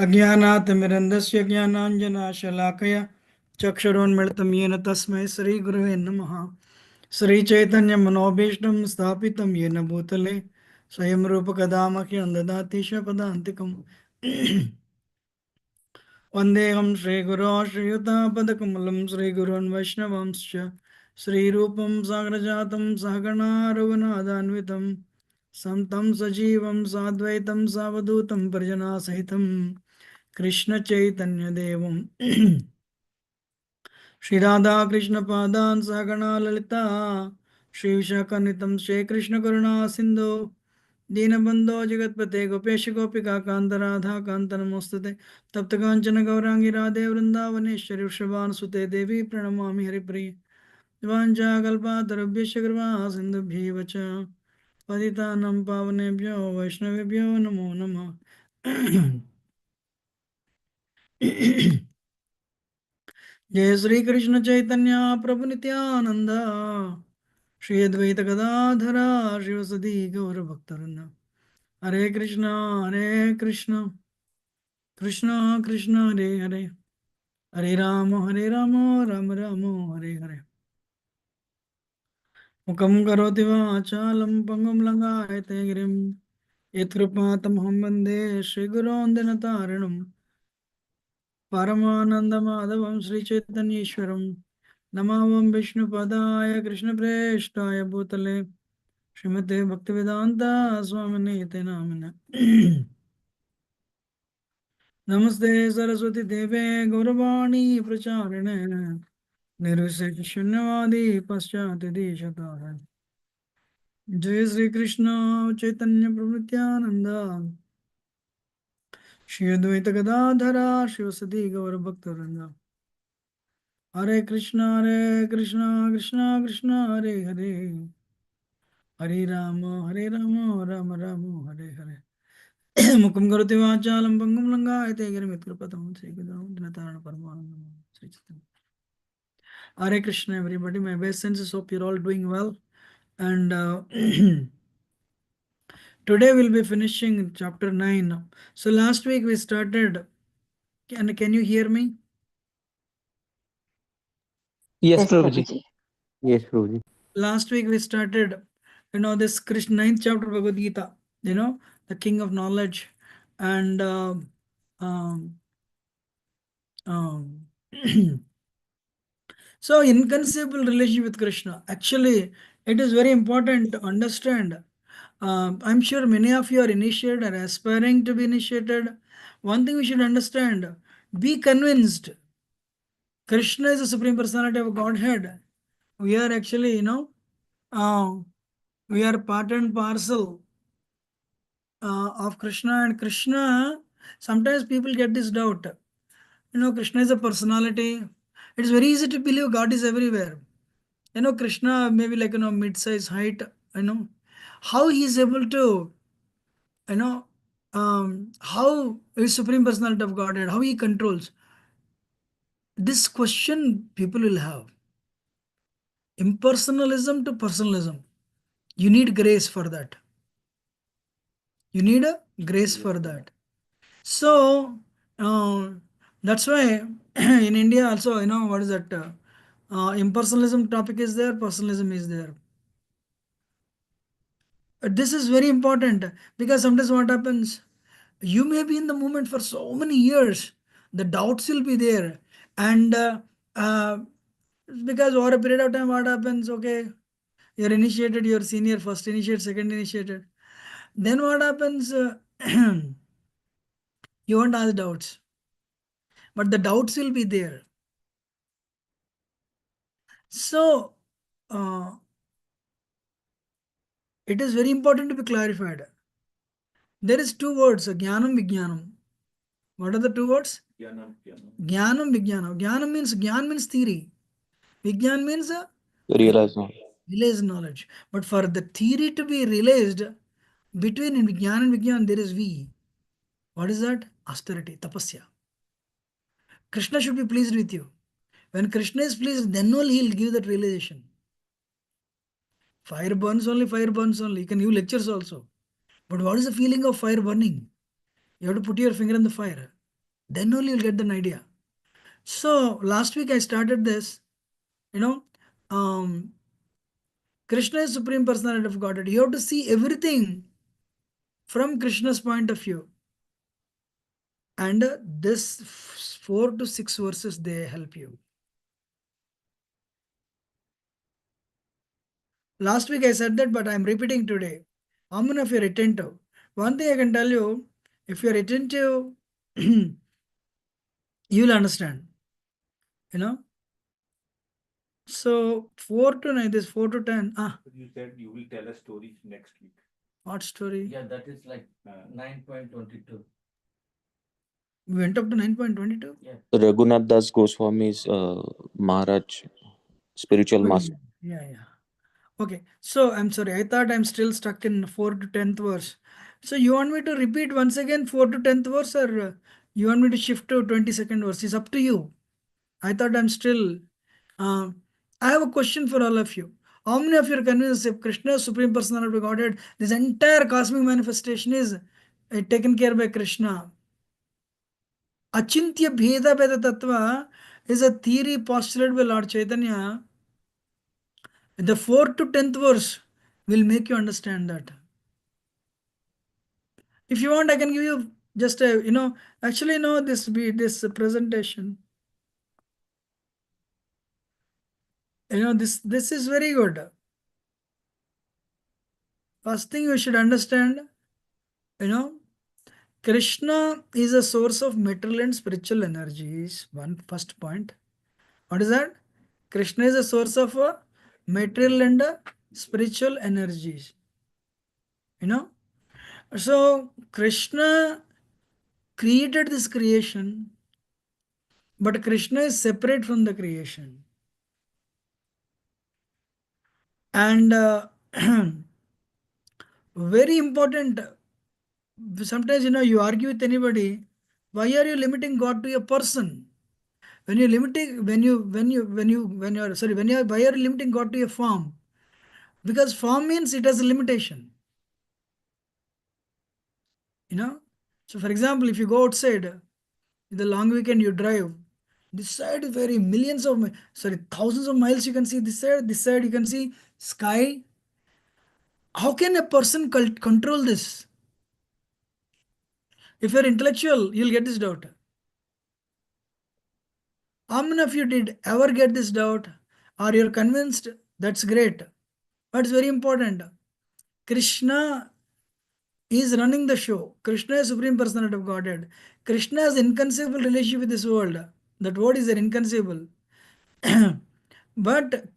अज्ञानातिमिरन्धस्य ज्ञानाञ्जनशलाकया चक्षुरोन्मिलितं येन तस्मै श्रीगुरुवे नमः। श्रीचैतन्यमनोभीष्टं स्थापितं येन भूतले स्वयं रूपकदा मह्यं ददाति स्वपदान्तिकम्। वन्देऽहं श्रीगुरो श्रीयुतापदकमलं श्रीगुरोन् वैष्णवांश्च श्रीरूपं साग्रजातं सहगणा रघुनाथान्वितं सन्तं सजीवं साद्वैतं सावधूतं परिजनासहितं कृष्ण चैतन्य देवं श्री राधा कृष्ण पादान सहगणा ललिता श्री विशाखान्वितं श्री कृष्ण करुणा सिंधु दीनबंधो जगतपते गोपेश गोपिका कांत राधा कांत नमोस्तुते तप्त कांचन गौरांगी राधे वृंदावनेश्वरी वृषभानुसुते देवी प्रणमामि हरिप्रिय वाञ्छाकल्पातरुभ्यश्च कृपा सिन्धुभ्येव च पतितानां पावनेभ्यो वैष्णवेभ्यो नमो नमः। जय श्री कृष्ण चैतन्य प्रभु नित्यानंद श्री अद्वैत गदाधरा शिवसदी गौर भक्तवृंद हरे कृष्ण कृष्ण कृष्ण हरे हरे हरे राम राम राम हरे हरे मुखं करोति वाचालं पंगुं लंघयते गिरिं यत्कृपातमहं वन्दे श्रीगुरों दिनतारिणं परमानन्दमाधवं श्रीचैतन्येश्वरं नमामि विष्णुपदाय कृष्णप्रेष्ठाय भूतले श्रीमते भक्तिवेदांता स्वामिने नामिने। नमस्ते सरस्वती देवे गौरवाणी प्रचारिणे निर्विशेष शून्यवादी पश्चात् देशताः जय श्री कृष्ण चैतन्य प्रभु नित्यानंद श्री अद्वैत गदाधरा शिवसदी गौर भक्तवृंद हरे कृष्णा कृष्ण कृष्ण हरे हरे हरे राम राम राम हरे हरे मुखं करोति वाचालं पंगुं लंघयते गिरिमित्कृपतं श्रीगुरुं दिनतारिणं परमानन्दं Shri Chaitanya. Hare Krishna, everybody. My best senses. Hope you're all doing well. And today we'll be finishing chapter 9. So last week we started. Can you hear me? Yes, Yes, Prabhuji. Prabhuji. Yes, Prabhuji. Last week we started, this Krishna 9th chapter of Bhagavad Gita, the king of knowledge. And um, so inconceivable relationship with Krishna. Actually, it is very important to understand. I'm sure many of you are initiated or aspiring to be initiated. One thing we should understand, be convinced Krishna is the Supreme Personality of Godhead. We are actually, we are part and parcel of Krishna. And Krishna, sometimes people get this doubt. Krishna is a personality. It's very easy to believe God is everywhere. Krishna maybe like, mid-size height, how he is able to, how is Supreme Personality of Godhead, how he controls. This question people will have. Impersonalism to personalism. You need grace for that. You need a grace for that. So, that's why in India also, what is that? Impersonalism topic is there, personalism is there. This is very important because sometimes what happens, you may be in the moment for so many years, the doubts will be there. And uh, because over a period of time, what happens, okay, you're initiated, you're senior, first initiated, second initiated. Then what happens, you won't ask doubts, but the doubts will be there. So, it is very important to be clarified. There is two words, jnanam, vijnanam. What are the two words? Jnanam, vijnanam. Jnana means theory. Vijnan means Realize now. realized knowledge. But for the theory to be realized, between vijnan and vijnan, there is V. What is that? Austerity, tapasya. Krishna should be pleased with you. When Krishna is pleased, then only he'll give that realization. Fire burns only, fire burns only. You can give lectures also. But what is the feeling of fire burning? You have to put your finger in the fire. Then only you'll get an idea. So last week I started this, you know, um, Krishna is Supreme Personality of Godhead. You have to see everything from Krishna's point of view. And this 4 to 6 verses, they help you. Last week I said that, but I'm repeating today. How many of you are attentive? One thing I can tell you, if you're attentive, you'll understand. You know? So 4 to 9, this 4 to 10. You said you will tell a story next week. What story? Yeah, that is like 9.22. We went up to 9.22? Yeah. Raghunath Das Goswami's Maharaj, spiritual Oh, master. yeah. Okay, so I'm sorry. I thought I'm still stuck in 4 to 10th verse. So you want me to repeat once again 4 to 10th verse, or you want me to shift to 22nd verse? It's up to you. I thought I'm still. Uh, I have a question for all of you. How many of you are convinced if Krishna is Supreme Personality of Godhead, this entire cosmic manifestation is taken care by Krishna? Achintya Bheda Bheda Tattva is a theory postulated by Lord Chaitanya. The 4th to 10th verse will make you understand that. If you want, I can give you just a, actually, no, this presentation. This is very good. First thing you should understand, Krishna is a source of material and spiritual energies. One first point. What is that? Krishna is a source of material and spiritual energies. So Krishna created this creation, but Krishna is separate from the creation. And very important, sometimes you argue with anybody, why are you limiting God to a person? When you're limiting, when you're sorry, when you're why are you limiting God to a form? Because form means it has a limitation. So for example, if you go outside in the long weekend, you drive. This side is very millions of thousands of miles you can see this side you can see sky. How can a person control this? If you're intellectual, you'll get this doubt. How many of you did ever get this doubt? Or you're convinced? That's great. But it's very important. Krishna is running the show. Krishna is Supreme Personality of Godhead. Krishna has inconceivable relationship with this world. That word is an inconceivable. But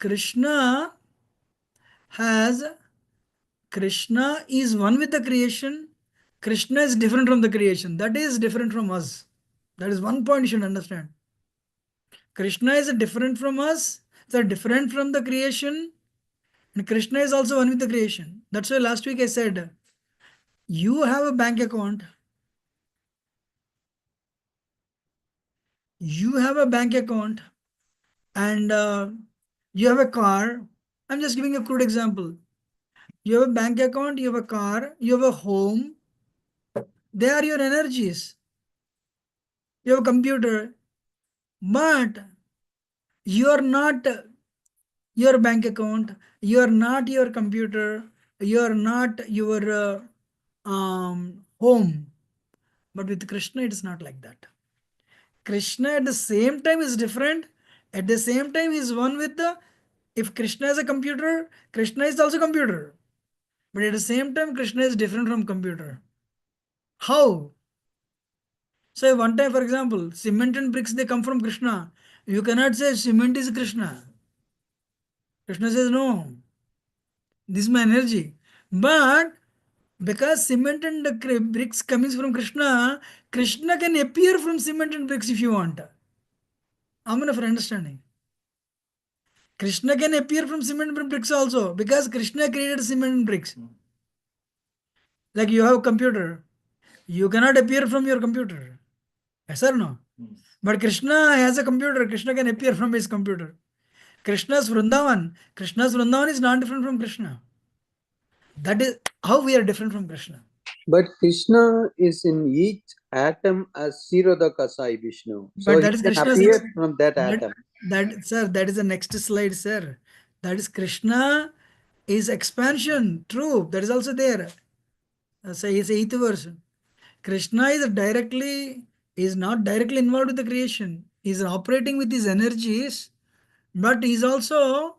has Krishna is one with the creation. Krishna is different from the creation. That is different from us. That is one point you should understand. Krishna is different from us. So different from the creation. And Krishna is also one with the creation. That's why last week I said, you have a bank account. You have a bank account and you have a car. I'm just giving a crude example. You have a bank account, you have a car, you have a home. They are your energies. You have a computer, but you are not your bank account, you are not your computer, you are not your home. But with Krishna, it is not like that. Krishna at the same time is different. At the same time, is one with the. If Krishna is a computer, Krishna is also computer. But at the same time, Krishna is different from computer. How? So one time, for example, cement and bricks, they come from Krishna. You cannot say cement is Krishna. Krishna says, no, this is my energy. But because cement and bricks comes from Krishna, Krishna can appear from cement and bricks if you want. I'm enough for understanding. Krishna can appear from cement and bricks also because Krishna created cement and bricks. Like you have a computer, you cannot appear from your computer. Yes or no? But Krishna has a computer, Krishna can appear from his computer. Krishna's Vrindavan is not different from Krishna. That is how we are different from Krishna. But Krishna is in each atom as Sirodaka Sai Vishnu. So But he that is can Krishna's appear from that that, atom. sir, that is the next slide, sir. That is Krishna is expansion. True. That is also there. Say his eighth verse. Krishna is not directly involved with the creation. He is operating with his energies, but he is also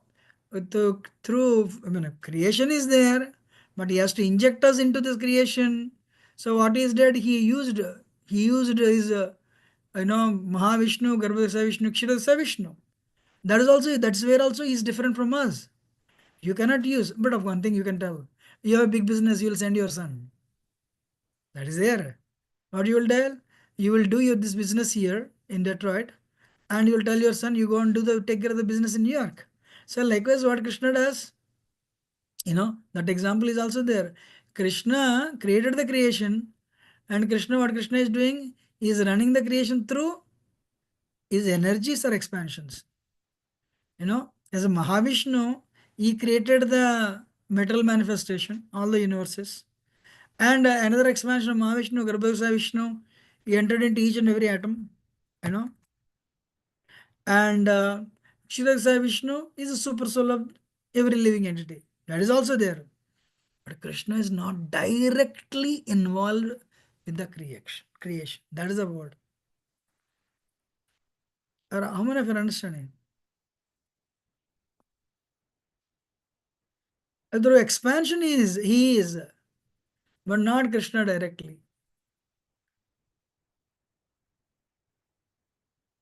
through, I mean, creation is there, but he has to inject us into this creation. So what is that he used his Mahavishnu, Garbhadasa Vishnu, Kshirasa Vishnu. That's where also he is different from us. You cannot use, but of one thing you can tell. You have a big business, you will send your son. That is there. What you will tell? You will do this business here in Detroit, and you will tell your son, you go and take care of the business in New York. So likewise, what Krishna does, that example is also there. Krishna created the creation, and what Krishna is doing is running the creation through his energies or expansions. As a Mahavishnu, he created the material manifestation, all the universes. And another expansion of Mahavishnu, Garbhagasa Vishnu, he entered into each and every atom, you know. And Kshiragasa Vishnu is a super soul of every living entity. That is also there. But Krishna is not directly involved with the creation. That is the word. How many of you are understanding? Through expansion he is, but not Krishna directly.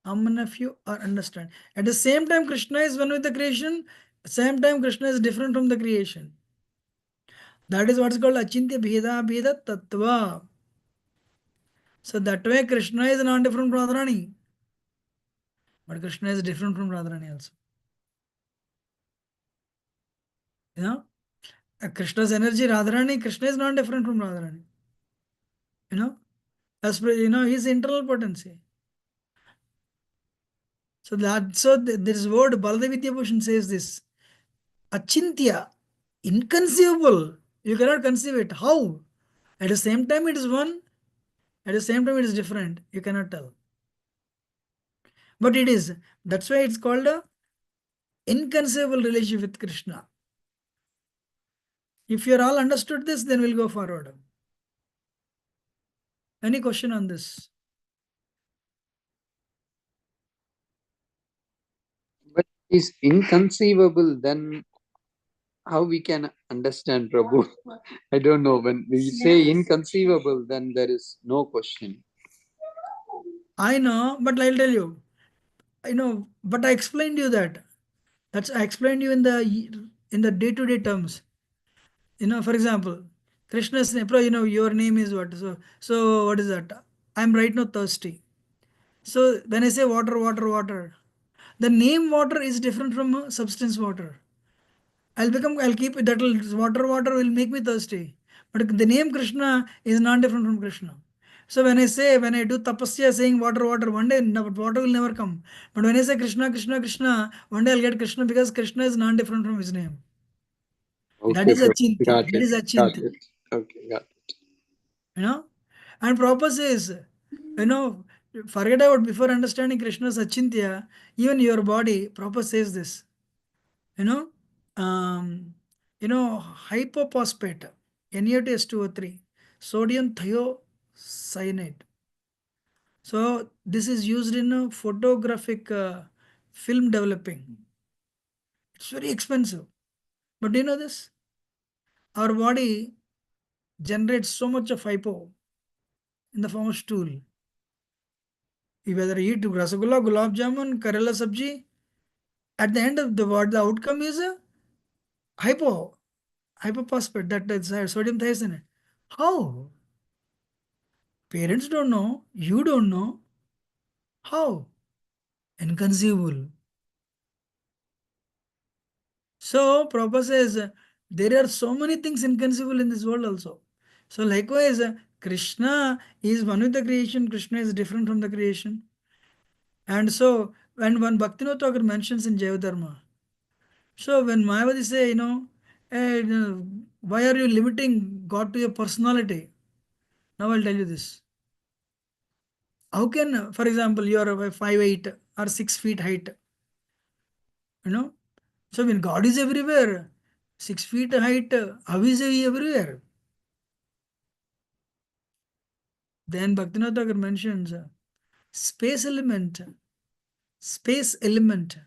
How many of you are understand? At the same time, Krishna is one with the creation. Same time, Krishna is different from the creation. That is what is called Achintya Bheda Bheda Tattva. So that way, Krishna is not different from Radharani. But Krishna is different from Radharani also. You know? Krishna's energy, Radharani, Krishna is not different from Radharani. You know? As per, his internal potency. So this word Baladev Vidyabhushan says this. Achintya, inconceivable. You cannot conceive it. How? At the same time, it is one. At the same time, it is different. You cannot tell. But it is. That's why it's called a inconceivable relationship with Krishna. If you are all understood this, then we'll go forward. Any question on this? But is inconceivable, then how we can understand Prabhu? I don't know. When we say inconceivable, then there is no question. I know, but I'll tell you. I know, but I explained you that. I explained you in the day-to-day terms. For example, Krishna's name. Your name is what? So what is that? I'm right now thirsty. So when I say water, water, water, the name water is different from substance water. I'll keep it, that will, water will make me thirsty. But the name Krishna is not different from Krishna. So when I do tapasya saying water, water, one day water will never come. But when I say Krishna, Krishna, Krishna, one day I'll get Krishna because Krishna is not different from his name. That Okay, is Achintya. got That it. is Got Achintya. it. Okay, got it. And Prabhupada says, forget about before understanding Krishna's Achintya, even your body, Prabhupada says this, you know, um, hypophosphate, NaOH2O3, sodium thiocyanate. So this is used in photographic film developing. It's very expensive. But do you know this? Our body generates so much of hypo in the form of stool. You whether eat rasgulla, gulab jamun, karela sabji, at the end of the outcome is a hypophosphate, that is sodium thiocyanate. How? Parents don't know, you don't know. How? Inconceivable. So Prabhupada says there are so many things inconceivable in this world also. So likewise, Krishna is one with the creation, Krishna is different from the creation. And so when one Bhaktivinoda Thakur mentions in Jayadharma, so when Mayavadi say, why are you limiting God to your personality? Now I'll tell you this. How can, for example, you are 5'8" or 6 feet height? You know? So when God is everywhere, 6 feet height, how is He everywhere? Then Bhaktivinoda Thakur mentions space element. Space element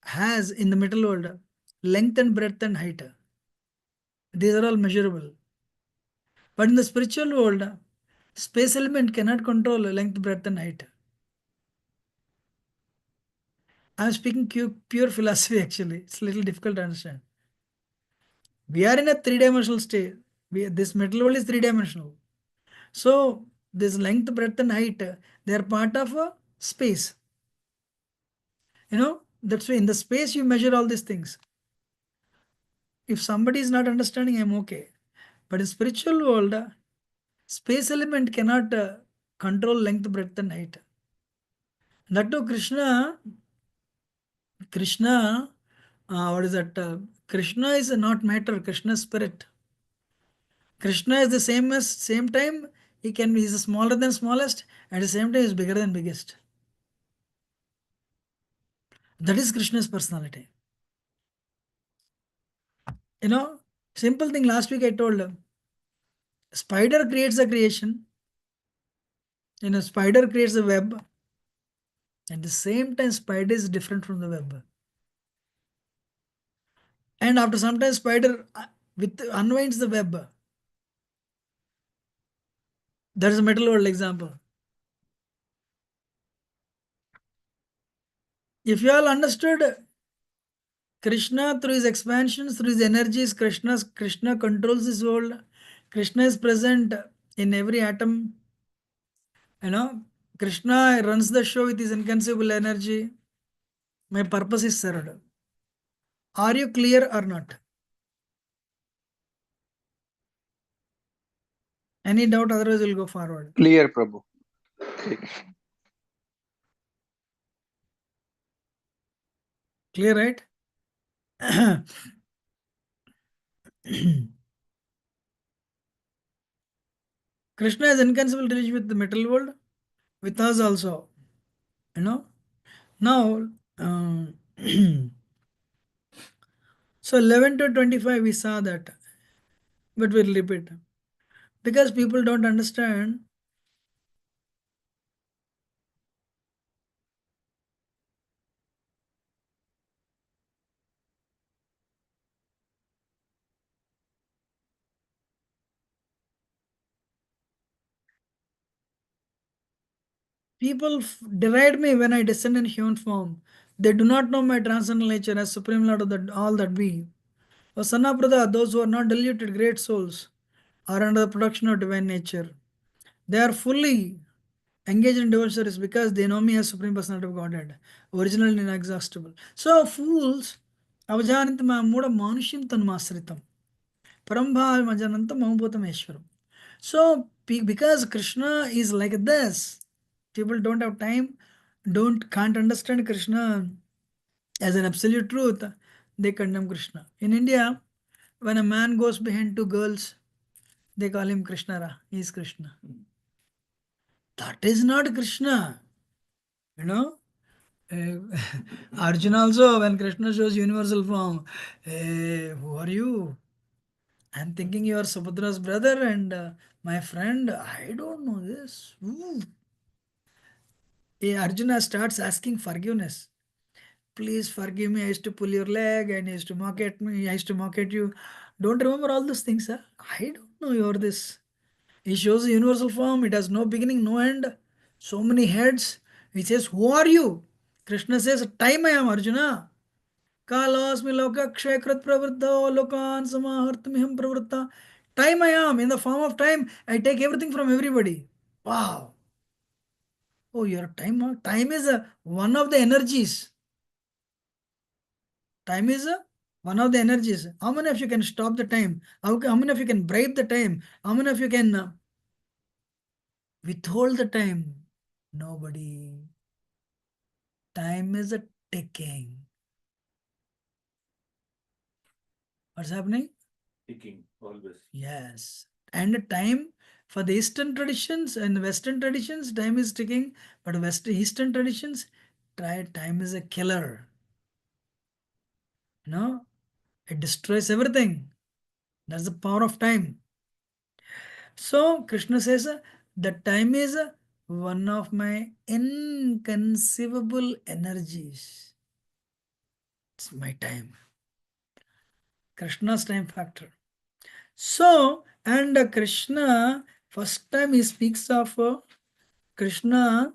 has in the metal world length and breadth and height. These are all measurable. But in the spiritual world, space element cannot control length, breadth, and height. I am speaking pure philosophy actually. It's a little difficult to understand. We are in a three-dimensional state. This metal world is three-dimensional. So this length, breadth, and height, they are part of a space. That's why in the space you measure all these things. If somebody is not understanding, I'm okay. But in spiritual world, space element cannot control length, breadth, and height. That too, Krishna, what is that? Krishna is not matter. Krishna is spirit. Krishna is the same time. He's smaller than smallest. At the same time, he's bigger than biggest. That is Krishna's personality. Simple thing. Last week I told spider creates a creation. Spider creates a web. At the same time, spider is different from the web. And after some time, spider unwinds the web. That is a metal world example. If you all understood Krishna through his expansions, through his energies, Krishna controls his world. Krishna is present in every atom. Krishna runs the show with his inconceivable energy. My purpose is served. Are you clear or not? Any doubt? Otherwise, we'll go forward. Clear, Prabhu. Clear, right? Krishna has inconceivable relation with the material world, with us also. Now, so 11 to 25 we saw that, but we'll repeat because people don't understand. People deride me when I descend in human form. They do not know my transcendental nature as Supreme Lord of all that be. O Son of Brother, those who are not diluted great souls are under the protection of divine nature. They are fully engaged in devotion service because they know me as Supreme Personality of Godhead, original and inexhaustible. So fools, avjanantam mooda manushim tanmasritam. Parambhav majanantam mamabhutam Eshwaram. So because Krishna is like this, people don't have time, can't understand Krishna as an absolute truth. They condemn Krishna. In India, when a man goes behind two girls, they call him Krishnara. He is Krishna. That is not Krishna. You know, Arjuna also, when Krishna shows universal form, who are you? I'm thinking you are Subhadra's brother and my friend. I don't know this. Ooh. Arjuna starts asking forgiveness. Please forgive me. I used to pull your leg and I used to mock at me. I used to mock at you. Don't remember all those things, huh? I don't know you're this. He shows the universal form. It has no beginning, no end. So many heads. He says, who are you? Krishna says, time I am Arjuna. Kalasmi loka kshaykrat pravriddha lokan samahartamiham pravritta. Time I am. In the form of time, I take everything from everybody. Wow. Oh, your time. Time is one of the energies. Time is one of the energies. How many of you can stop the time? How many of you can bribe the time? How many of you can withhold the time? Nobody. Time is a ticking. What's happening? Ticking, always. Yes. And time, For the Eastern traditions and Western traditions, time is ticking, but Eastern traditions, time is a killer. It destroys everything. That's the power of time. So Krishna says that time is one of my inconceivable energies. It's my time. Krishna's time factor. So, and Krishna, first time he speaks of Krishna,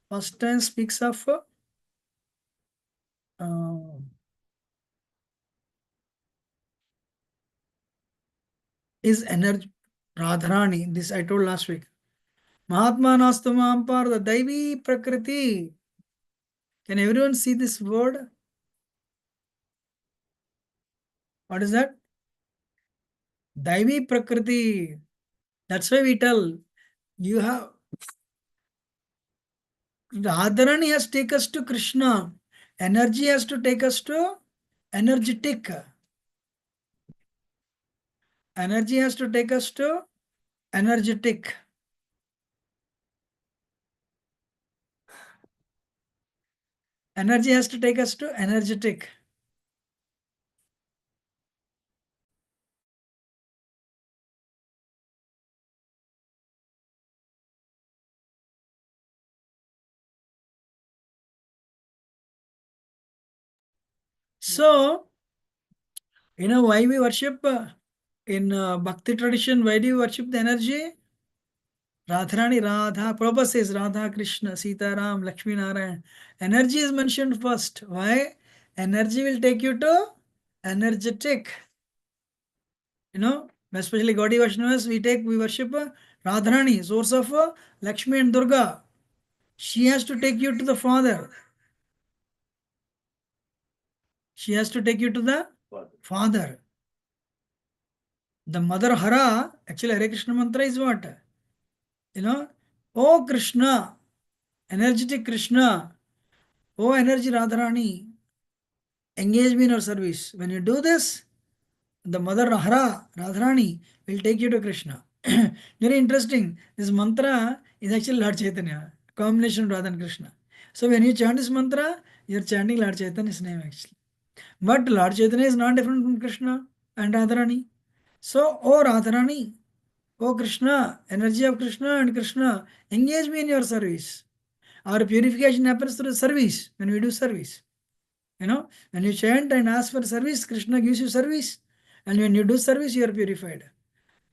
first time speaks of is energy. Radharani, this I told last week. Mahatma Nastumam par the Daivi Prakriti. Can everyone see this word? What is that? Daivi Prakriti. That's why we tell you have Radharani has to take us to Krishna. Energy has to take us to energetic. Energy has to take us to energetic. Energy has to take us to energetic. So, why we worship in Bhakti tradition, why do you worship the energy? Radharani, Radha, Prabhupada says Radha, Krishna, Sita, Ram, Lakshmi, Narayan. Energy is mentioned first. Why? Energy will take you to energetic. Especially Gaudiya Vaishnavas, we worship Radharani, source of Lakshmi and Durga. She has to take you to the Father. She has to take you to the Father. The mother Hara, actually Hare Krishna mantra is what? Oh Krishna, energetic Krishna, oh energy Radharani, engage me in your service. When you do this, the mother Hara, Radharani, will take you to Krishna. Very interesting. This mantra is actually Lord Chaitanya, combination of Radha and Krishna. So when you chant this mantra, you are chanting Lord Chaitanya's name actually. But Lord Chaitanya is not different from Krishna and Radharani. So, oh Radharani, oh Krishna, energy of Krishna and Krishna, engage me in your service. Our purification happens through service when we do service. When you chant and ask for service, Krishna gives you service. And when you do service, you are purified.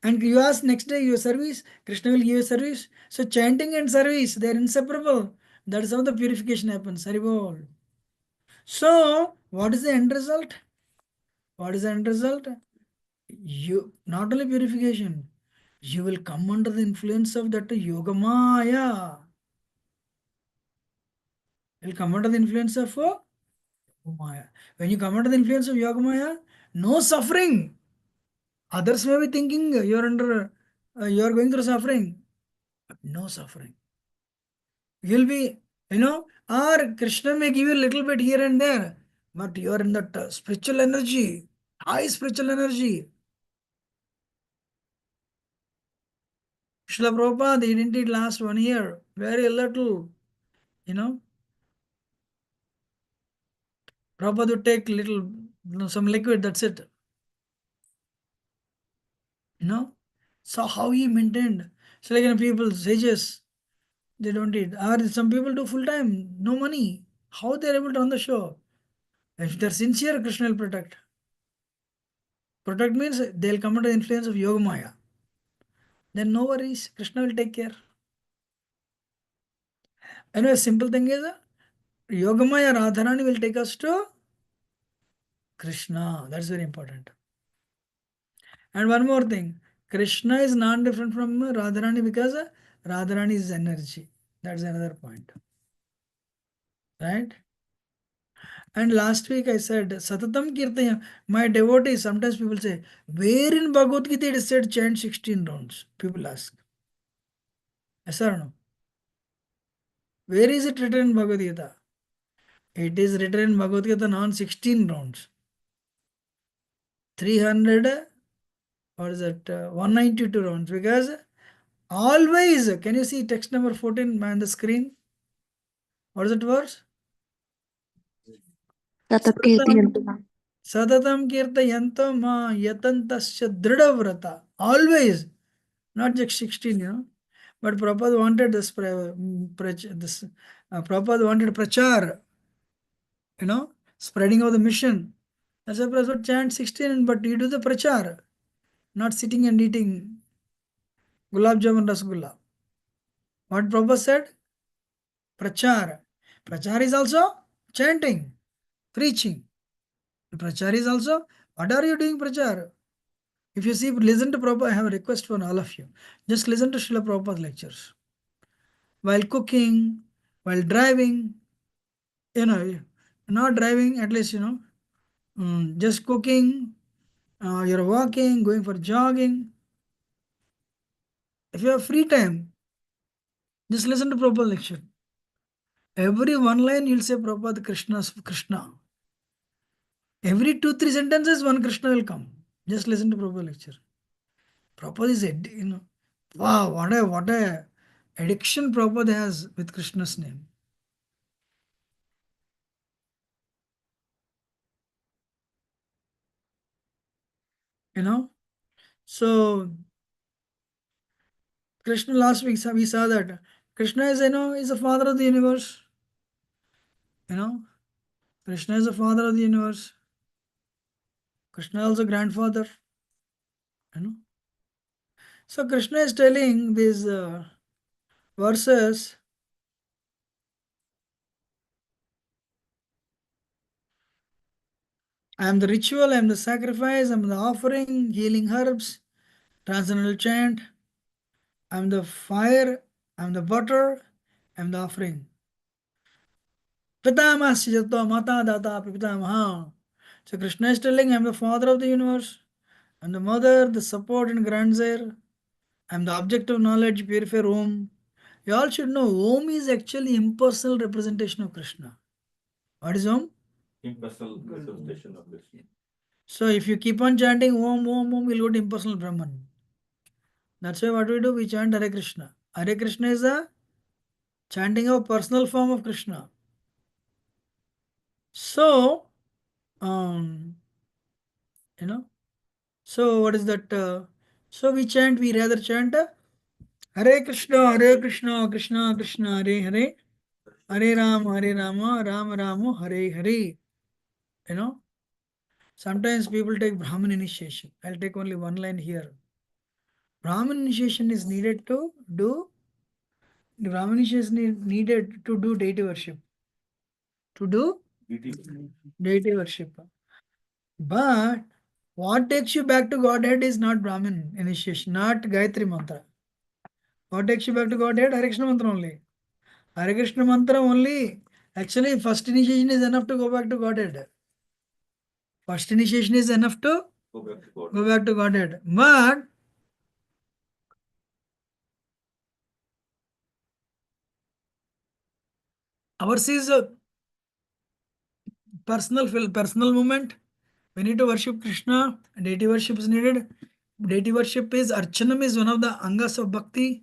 And you ask next day your service, Krishna will give you service. So chanting and service, they are inseparable. That is how the purification happens. Haribol. So, what is the end result? What is the end result? You not only purification, you will come under the influence of that yoga maya. You will come under the influence of Maya. When you come under the influence of yoga maya, no suffering. Others may be thinking you are going through suffering, but no suffering. You'll be, or Krishna may give you a little bit here and there, but you are in that spiritual energy, high spiritual energy. Srila Prabhupada, he didn't eat last 1 year, very little, Prabhupada would take little, some liquid, that's it. So how he maintained? So like people, sages, they don't eat. Or some people do full time, no money. How they're able to run the show? If they're sincere, Krishna will protect. Protect means they'll come under the influence of Yoga Maya. Then no worries, Krishna will take care. A simple thing is Yoga Maya Radharani will take us to Krishna. That's very important. And one more thing, Krishna is non different from Radharani because Radharani is energy. That's another point. Right? And last week I said, Satatam Kirtaya, my devotees, sometimes people say, where in Bhagavad Gita it is said chant 16 rounds? People ask. Yes or no? Where is it written in Bhagavad Gita? It is written in Bhagavad Gita non 16 rounds. 300, what is that? 192 rounds. Because Always. Can you see text number 14 on the screen? What is it verse? Sadatam kirtayanto ma yatantasya dridhavrata. Always. Not just 16, But Prabhupada wanted this, Prabhupada wanted prachar, spreading of the mission. That's why Prabhupada chant 16, but you do the prachar, not sitting and eating gulab jamun rasgulla. What Prabhupada said? Prachar. Prachar is also chanting, preaching. Prachar is also, what are you doing prachar? If you see, listen to Prabhupada, I have a request for all of you. Just listen to Srila Prabhupada's lectures. While cooking, while driving, not driving, at least, just cooking, you're walking, going for jogging. If you have free time, just listen to Prabhupada lecture. Every one line you'll say Prabhupada Krishna. Every 2-3 sentences, one Krishna will come. Just listen to Prabhupada lecture. Prabhupada is, wow, what a addiction Prabhupada has with Krishna's name. So Krishna, last week we saw that Krishna is, is the father of the universe. Krishna is the father of the universe. Krishna is also grandfather. So Krishna is telling these verses. I am the ritual, I am the sacrifice, I am the offering, healing herbs, transcendental chant. I am the fire, I am the butter, I am the offering. Pitamahasya jato mata data pitamaha. So Krishna is telling, I am the father of the universe, I am the mother, the support and grandeur. I am the object of knowledge, purifier Om. You all should know Om is actually impersonal representation of Krishna. What is Om? Impersonal representation of Krishna. So if you keep on chanting Om, Om, Om, you'll go to impersonal Brahman. That's why what we do, we chant Hare Krishna. Hare Krishna is a chanting of personal form of Krishna. So, so what is that? So we rather chant Hare Krishna, Krishna Krishna, Hare Hare, Hare Rama, Rama Rama, Hare Hare. Sometimes people take Brahmin initiation. I'll take only one line here. Brahmin initiation is needed to do, the Brahmin initiation is needed to do deity worship. To do deity worship. But what takes you back to Godhead is not Brahmin initiation, not Gayatri Mantra. What takes you back to Godhead? Hare Krishna Mantra only. Hare Krishna Mantra only. Actually, first initiation is enough to go back to Godhead. First initiation is enough to go back to Godhead. But ours is a personal movement. We need to worship Krishna. Deity worship is needed. Deity worship is Archanam is one of the angas of Bhakti.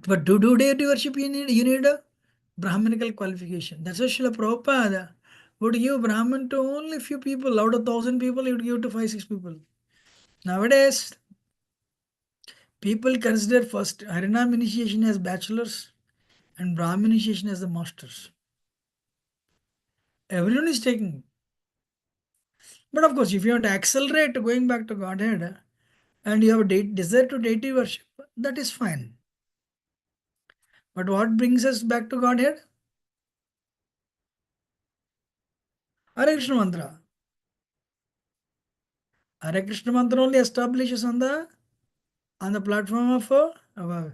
But to do deity worship, you need a Brahminical qualification. That's why Srila Prabhupada would give Brahmin to only few people. Out of 1,000 people, he would give to 5-6 people. Nowadays, people consider first Harinam initiation as bachelors and Brahmin initiation as the masters. Everyone is taking. But of course, if you want to accelerate going back to Godhead and you have a desire to deity worship, that is fine. But what brings us back to Godhead? Hare Krishna Mantra. Hare Krishna Mantra only establishes on the platform of the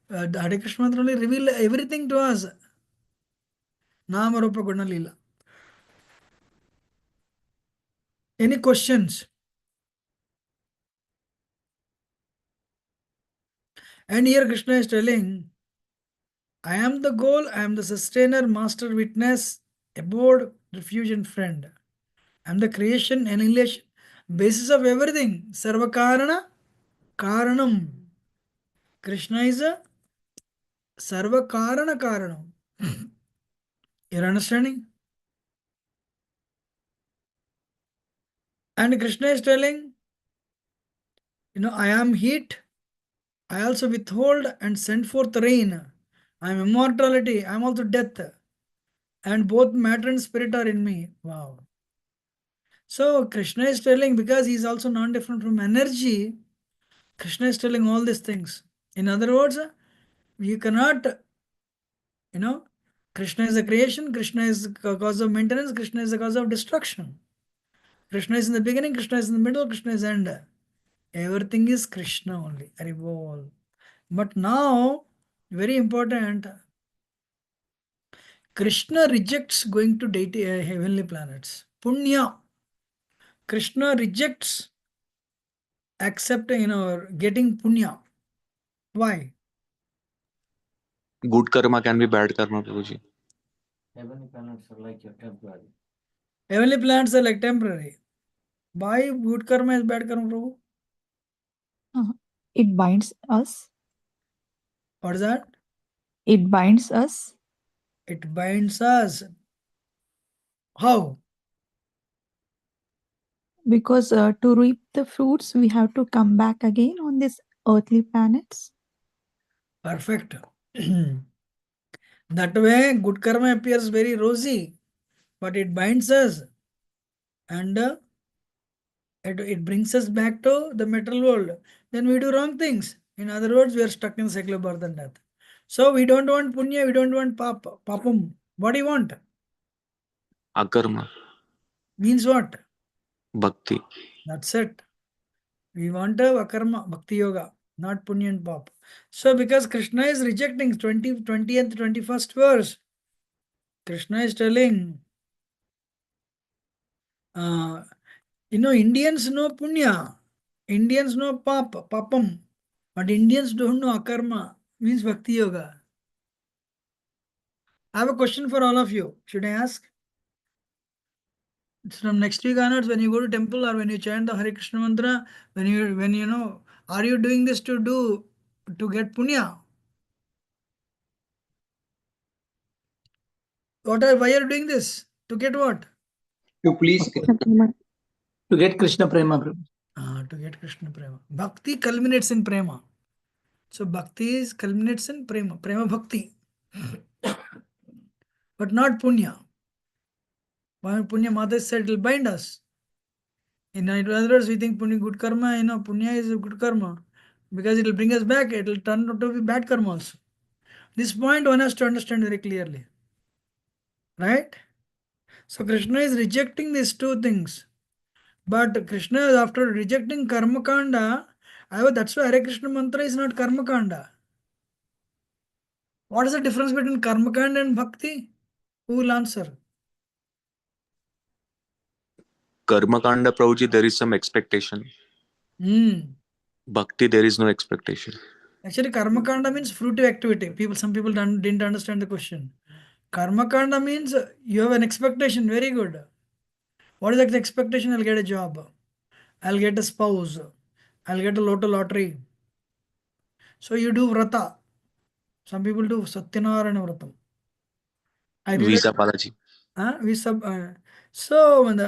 Hare Krishna Mantra only reveal everything to us. Nama Rupa Guna Lila. Any questions? And here Krishna is telling, I am the goal, I am the sustainer, master, witness, abode, refuge and friend. I am the creation, annihilation, basis of everything. Sarva Karana, Karanam. Krishna is a Sarva Karana Karanam. You're understanding? And Krishna is telling, I am heat, I also withhold and send forth rain. I am immortality, I am also death. And both matter and spirit are in me. Wow. So Krishna is telling, because he is also non-different from energy, Krishna is telling all these things. In other words, you cannot, Krishna is the creation, Krishna is the cause of maintenance, Krishna is the cause of destruction. Krishna is in the beginning, Krishna is in the middle, Krishna is end. Everything is Krishna only. Haribol. But now, very important, Krishna rejects going to deity, heavenly planets. Punya. Krishna rejects accepting, getting punya. Why? Good karma can be bad karma, Prabhuji. Heavenly planets are like your temporary. Heavenly planets are like temporary. Why good karma is bad karma, Prabhu? It binds us. What is that? It binds us. It binds us. How? Because to reap the fruits, we have to come back again on these earthly planets. Perfect. That way, good karma appears very rosy, but it binds us and it brings us back to the material world. Then we do wrong things. In other words, we are stuck in cycle of birth and death. So we don't want punya, we don't want papam. What do you want? Akarma, Means what? bhakti. That's it. We want a akarma, bhakti yoga, not punya and pap. So because Krishna is rejecting 20th, 21st verse, Krishna is telling, Indians know punya, Indians know papam, but Indians don't know akarma, means bhakti yoga. I have a question for all of you. Should I ask? It's from next week onwards, when you go to temple or when you chant the Hare Krishna mantra, when you know, are you doing this to get punya? Why are you doing this? To get what? To please Krishna. To get Krishna Prema, Prabhu. To get Krishna Prema. Bhakti culminates in Prema. So Bhakti culminates in Prema. Prema Bhakti. But not Punya. When Punya Mata said it will bind us. In other words, we think Punya good karma, Punya is a good karma. Because it will bring us back, it will turn out to be bad karma also. This point one has to understand very clearly. Right? So Krishna is rejecting these two things. But Krishna, after rejecting Karma Kanda, that's why Hare Krishna mantra is not Karma Kanda. What is the difference between Karma Kanda and Bhakti? Who will answer? Karma kanda, Prabhuji, there is some expectation. Bhakti, there is no expectation. Actually, Karma Kanda means fruitive activity. Some people didn't understand the question. Karma Kanda means you have an expectation. Very good. What is that expectation? I'll get a job. I'll get a spouse. I'll get a lottery. So you do vrata. Some people do Satyanarayana vratam. I read it. Visa Balaji. So when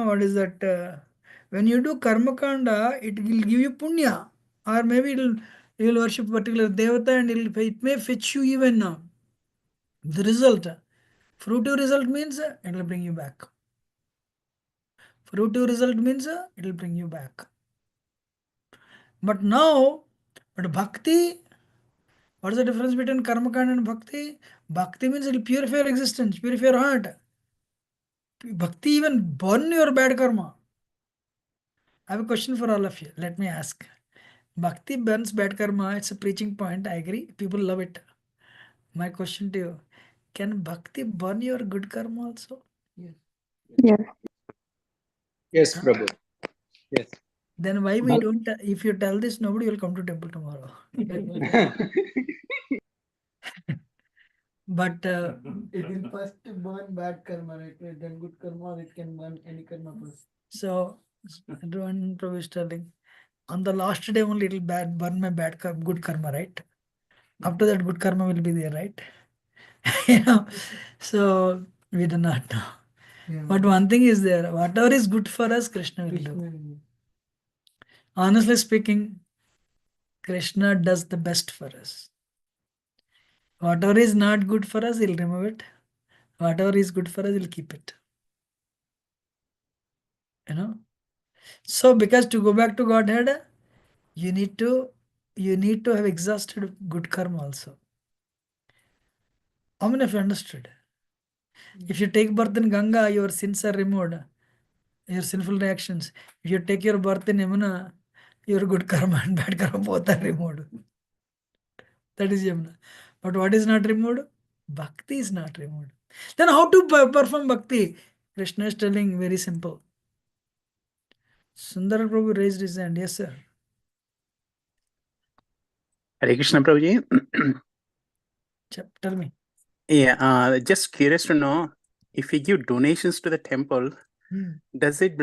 what is that? When you do karma kanda, it will give you punya, or maybe you will worship particular devata, and it may fetch you even the result. Fruitive result means it will bring you back. Fruitive result means it will bring you back. But bhakti, what is the difference between karma kanda and bhakti? Bhakti means it will purify your existence, purify your heart. Bhakti even burn your bad karma. I have a question for all of you. Let me ask. Bhakti burns bad karma. It's a preaching point. I agree. People love it. My question to you. Can bhakti burn your good karma also? Yes. Yes, Prabhu. Yes. Then why we don't, if you tell this, nobody will come to temple tomorrow. But it will first burn bad karma, right? Then good karma, it can burn any karma first. So, everyone Prabhu is telling, On the last day only it will burn my good karma, right? After that, good karma will be there, right? So we do not know. But one thing is there, whatever is good for us, Krishna will do. Honestly speaking, Krishna does the best for us. Whatever is not good for us, he'll remove it. Whatever is good for us, he'll keep it. So because to go back to Godhead, you need to have exhausted good karma also. How many of you understood? If you take birth in Ganga, your sins are removed, your sinful reactions. If you take your birth in Yamuna, your good karma and bad karma both are removed. That is Yamuna. But what is not removed? Bhakti is not removed. Then how to perform Bhakti? Krishna is telling very simple. Sundar Prabhu raised his hand. Yes, sir. Hare Krishna Prabhuji. Tell me. Yeah, just curious to know, if we give donations to the temple, does it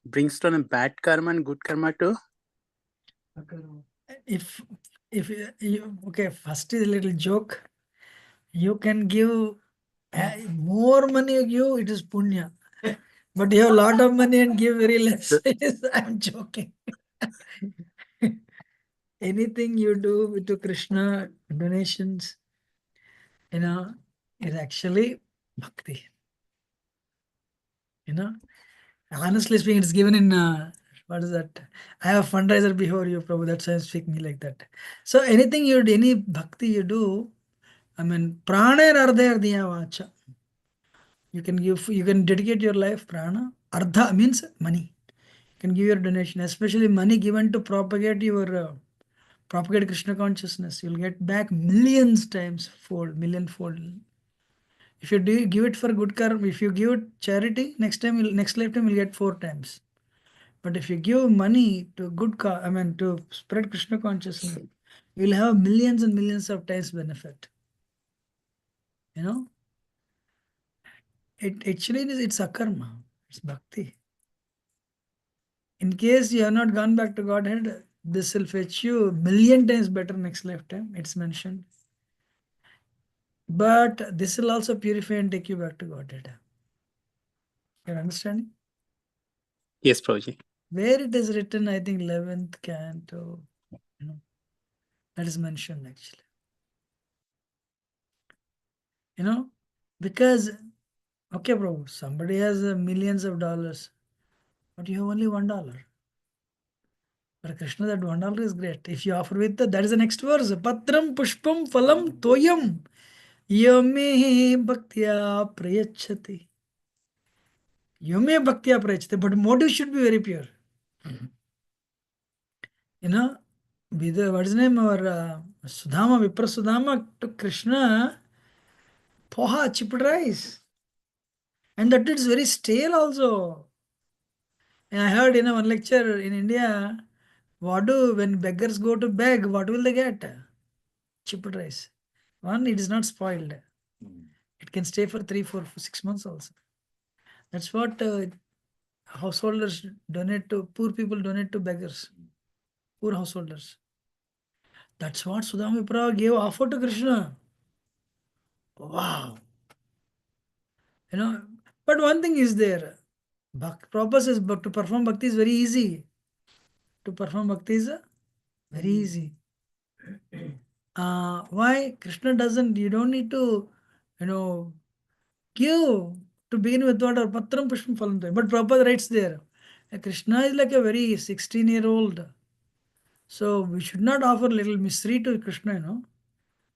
brings down a bad karma and good karma too? If you, okay, first is a little joke. You can give more money you give, it is punya. But you have a lot of money and give very less. I'm joking. Anything you do to Krishna, donations, is actually bhakti. Honestly speaking, it's given in what is that? I have a fundraiser before you, Prabhu. That's why I'm speaking like that. So anything you do, any bhakti you do, I mean, prana and ardha diya vacha. You can dedicate your life, prana. Ardha means money. You can give your donation, especially money given to propagate propagate Krishna consciousness. You'll get back millions times fold, million fold. If you give it for good karma, if you give it charity, next lifetime you'll get 4 times. But if you give money to to spread Krishna consciousness, you'll have millions and millions of times benefit. It actually it's akarma, it's bhakti. In case you have not gone back to Godhead, this will fetch you million times better next lifetime. It's mentioned. But this will also purify and take you back to Godhead. You understanding? Yes, Prabhuji. Where it is written, I think 11th canto, that is mentioned actually. Because, okay, bro, somebody has millions of dollars, but you have only $1. For Krishna, that $1 is great. If you offer with that is the next verse. Patram pushpam phalam toyam yame bhaktya prayachati. Yame bhaktya prayachati, but motive should be very pure. What is the name? Our Sudama, Vipra Sudama to Krishna, poha, chipped rice. And that is very stale also. And I heard in one lecture in India, when beggars go to beg, what will they get? Chipped rice. One, it is not spoiled. It can stay for 3, 4, 6 months also. That's what householders donate to, poor people donate to beggars, poor householders. That's what Sudama Vipra gave offer to Krishna. Wow. But one thing is there. Prabhupada says, but to perform bhakti is very easy. To perform bhakti is very easy. Why? Krishna doesn't, you don't need to, give to begin with what Patram Pushpam Phalam. But Prabhupada writes there, Krishna is like a very 16-year-old. So we should not offer little mystery to Krishna,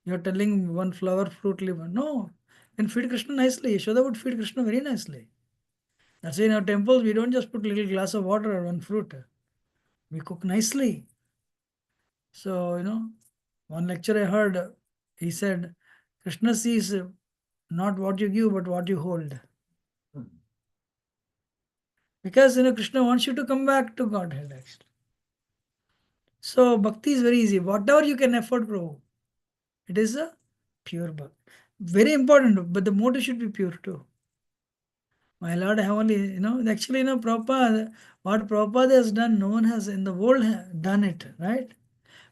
You're telling one flower, fruit, liver. No. And feed Krishna nicely. Yashoda would feed Krishna very nicely. That's why in our temples, we don't just put a little glass of water or one fruit. We cook nicely. So, one lecture I heard, he said, Krishna sees not what you give, but what you hold. Because, Krishna wants you to come back to Godhead, actually. So, bhakti is very easy. Whatever you can afford, Prabhu, it is a pure bhakti. Very important, but the motive should be pure too. My Lord, I have only, actually, Prabhupada, what Prabhupada has done, no one has in the world done it, right?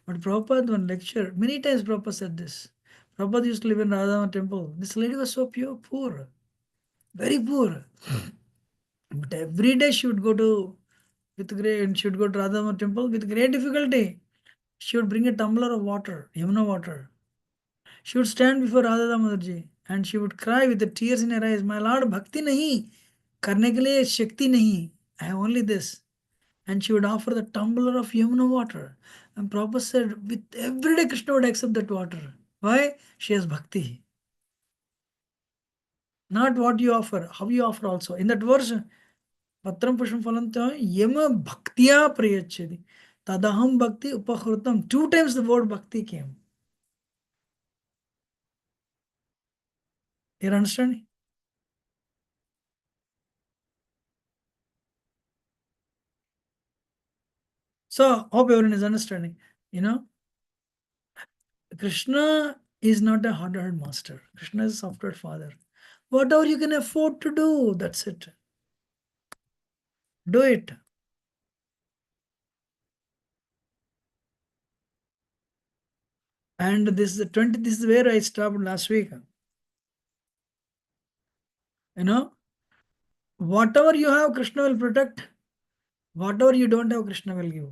But Prabhupada, one lecture, many times Prabhupada said this. Prabhupada used to live in Radha temple. This lady was so pure, poor, very poor. But every day she would go to, she would go to Radha temple with great difficulty. She would bring a tumbler of water, Yamuna water. She would stand before Radha Damodarji and she would cry with the tears in her eyes, My Lord, Bhakti nahi, karne ke liye Shakti nahi, I have only this. And she would offer the tumbler of Yamuna water. And Prabhupada said, with every day Krishna would accept that water. Why? She has Bhakti. Not what you offer, how you offer also. In that verse, Patram Pusham Phalantam, Yama Bhaktiya Prayachadi. Tadaham Bhakti Upahrutam. 2 times the word Bhakti came. You understand? So, hope everyone is understanding. Krishna is not a hard-hearted master. Krishna is a software father. Whatever you can afford to do, that's it. Do it. And this is where I stopped last week. Whatever you have, Krishna will protect. Whatever you don't have, Krishna will give.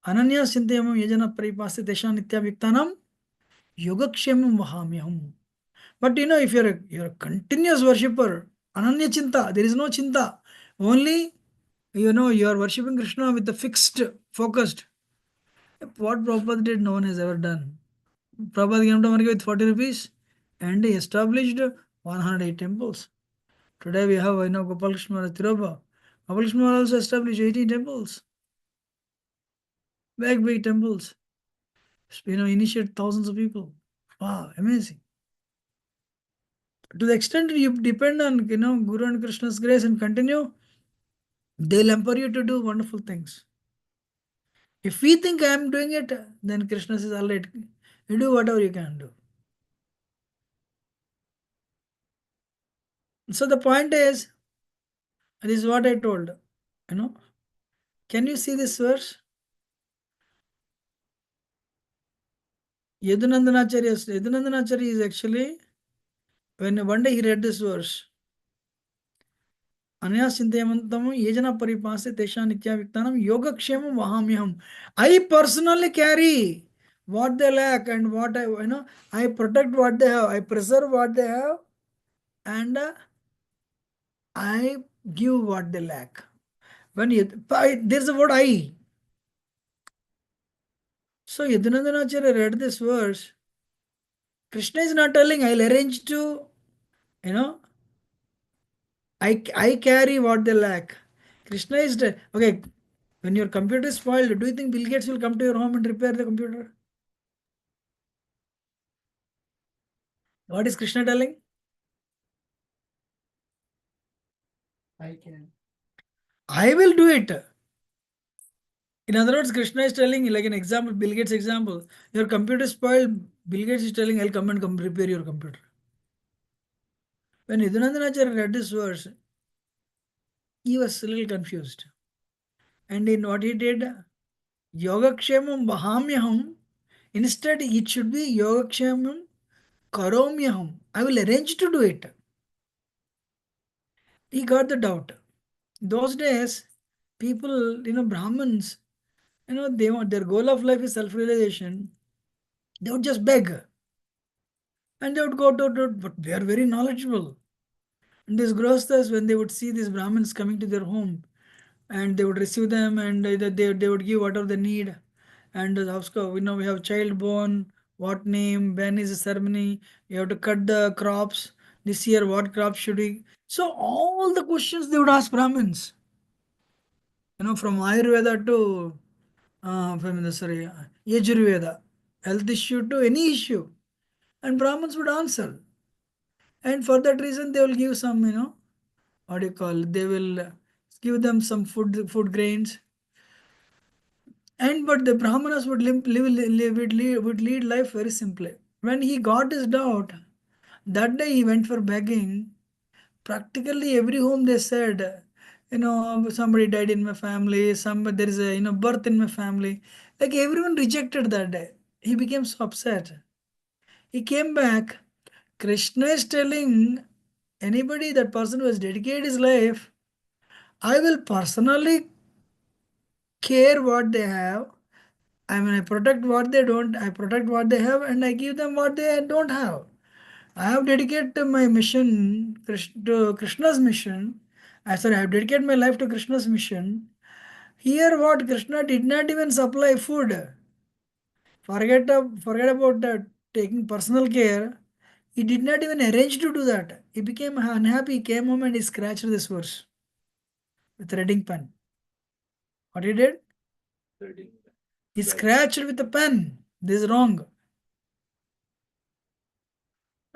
Ananya Sintayamam Yajana Paripasti Tesha Nityaviktanam Yogakshemam Vahamyaham. But if you're a continuous worshipper, Ananya Chinta, there is no Chinta. Only, you are worshipping Krishna with the fixed, focused. What Prabhupada did, no one has ever done. Prabhupada came to America with 40 rupees and he established 108 temples. Today we have, Gopal Krishna Maharaj Tirobha. Gopal Krishna Maharaj also established 18 temples. Big temples. Initiate thousands of people. Wow, amazing. To the extent you depend on, Guru and Krishna's grace and continue, they'll empower you to do wonderful things. If we think I am doing it, then Krishna says, all right, you do whatever you can do. So the point is, this is what I told. Can you see this verse? Yadunandanacharya is actually, when one day he read this verse, Anaya Sintayamantam Yajana Paripase Tesha Nitya Viktanam Yogakshemam Vahamyaham. I personally carry what they lack and what I protect what they have, I preserve what they have, and I give what they lack. There's a word I. So Yadunandanacharya read this verse. Krishna is not telling I'll arrange to, I carry what they lack. Krishna is okay. When your computer is spoiled, do you think Bill Gates will come to your home and repair the computer? What is Krishna telling? I can. I will do it. In other words, Krishna is telling, like an example, Bill Gates example, your computer is spoiled, Bill Gates is telling, I'll come and repair your computer. When Yadunandanacharya read this verse, he was a little confused. And in what he did, Yogakshemam Vahamyaham, instead it should be Yogakshemam Karomyaham. I will arrange to do it. He got the doubt. Those days, people, Brahmins, they want, their goal of life is self-realization. They would just beg. And they would go to, but they are very knowledgeable. And these grostas, when they would see these Brahmins coming to their home, and they would receive them, and they would give whatever they need. And the house, we have child born, what name, when is the ceremony, you have to cut the crops. This year, what crop should we? So all the questions they would ask Brahmins. From Ayurveda to Yajurveda, health issue to any issue. And Brahmins would answer. And for that reason, they will give some, what do you call, they will give them some food grains. But the Brahmanas would would lead life very simply. When he got his doubt, that day he went for begging. practically every home they said, somebody died in my family, somebody there is a birth in my family. Like everyone rejected that day. He became so upset. He came back. Krishna is telling anybody, that person who has dedicated his life, I will personally care what they have. I mean, I protect what they don't, I protect what they have, and I give them what they don't have. I have dedicated my mission to Krishna's mission. I have dedicated my life to Krishna's mission. Here, what Krishna did not even supply food. Forget about that, taking personal care. He did not even arrange to do that. He became unhappy, came home and he scratched this verse with a reading pen. What he did? He scratched with a pen. This is wrong.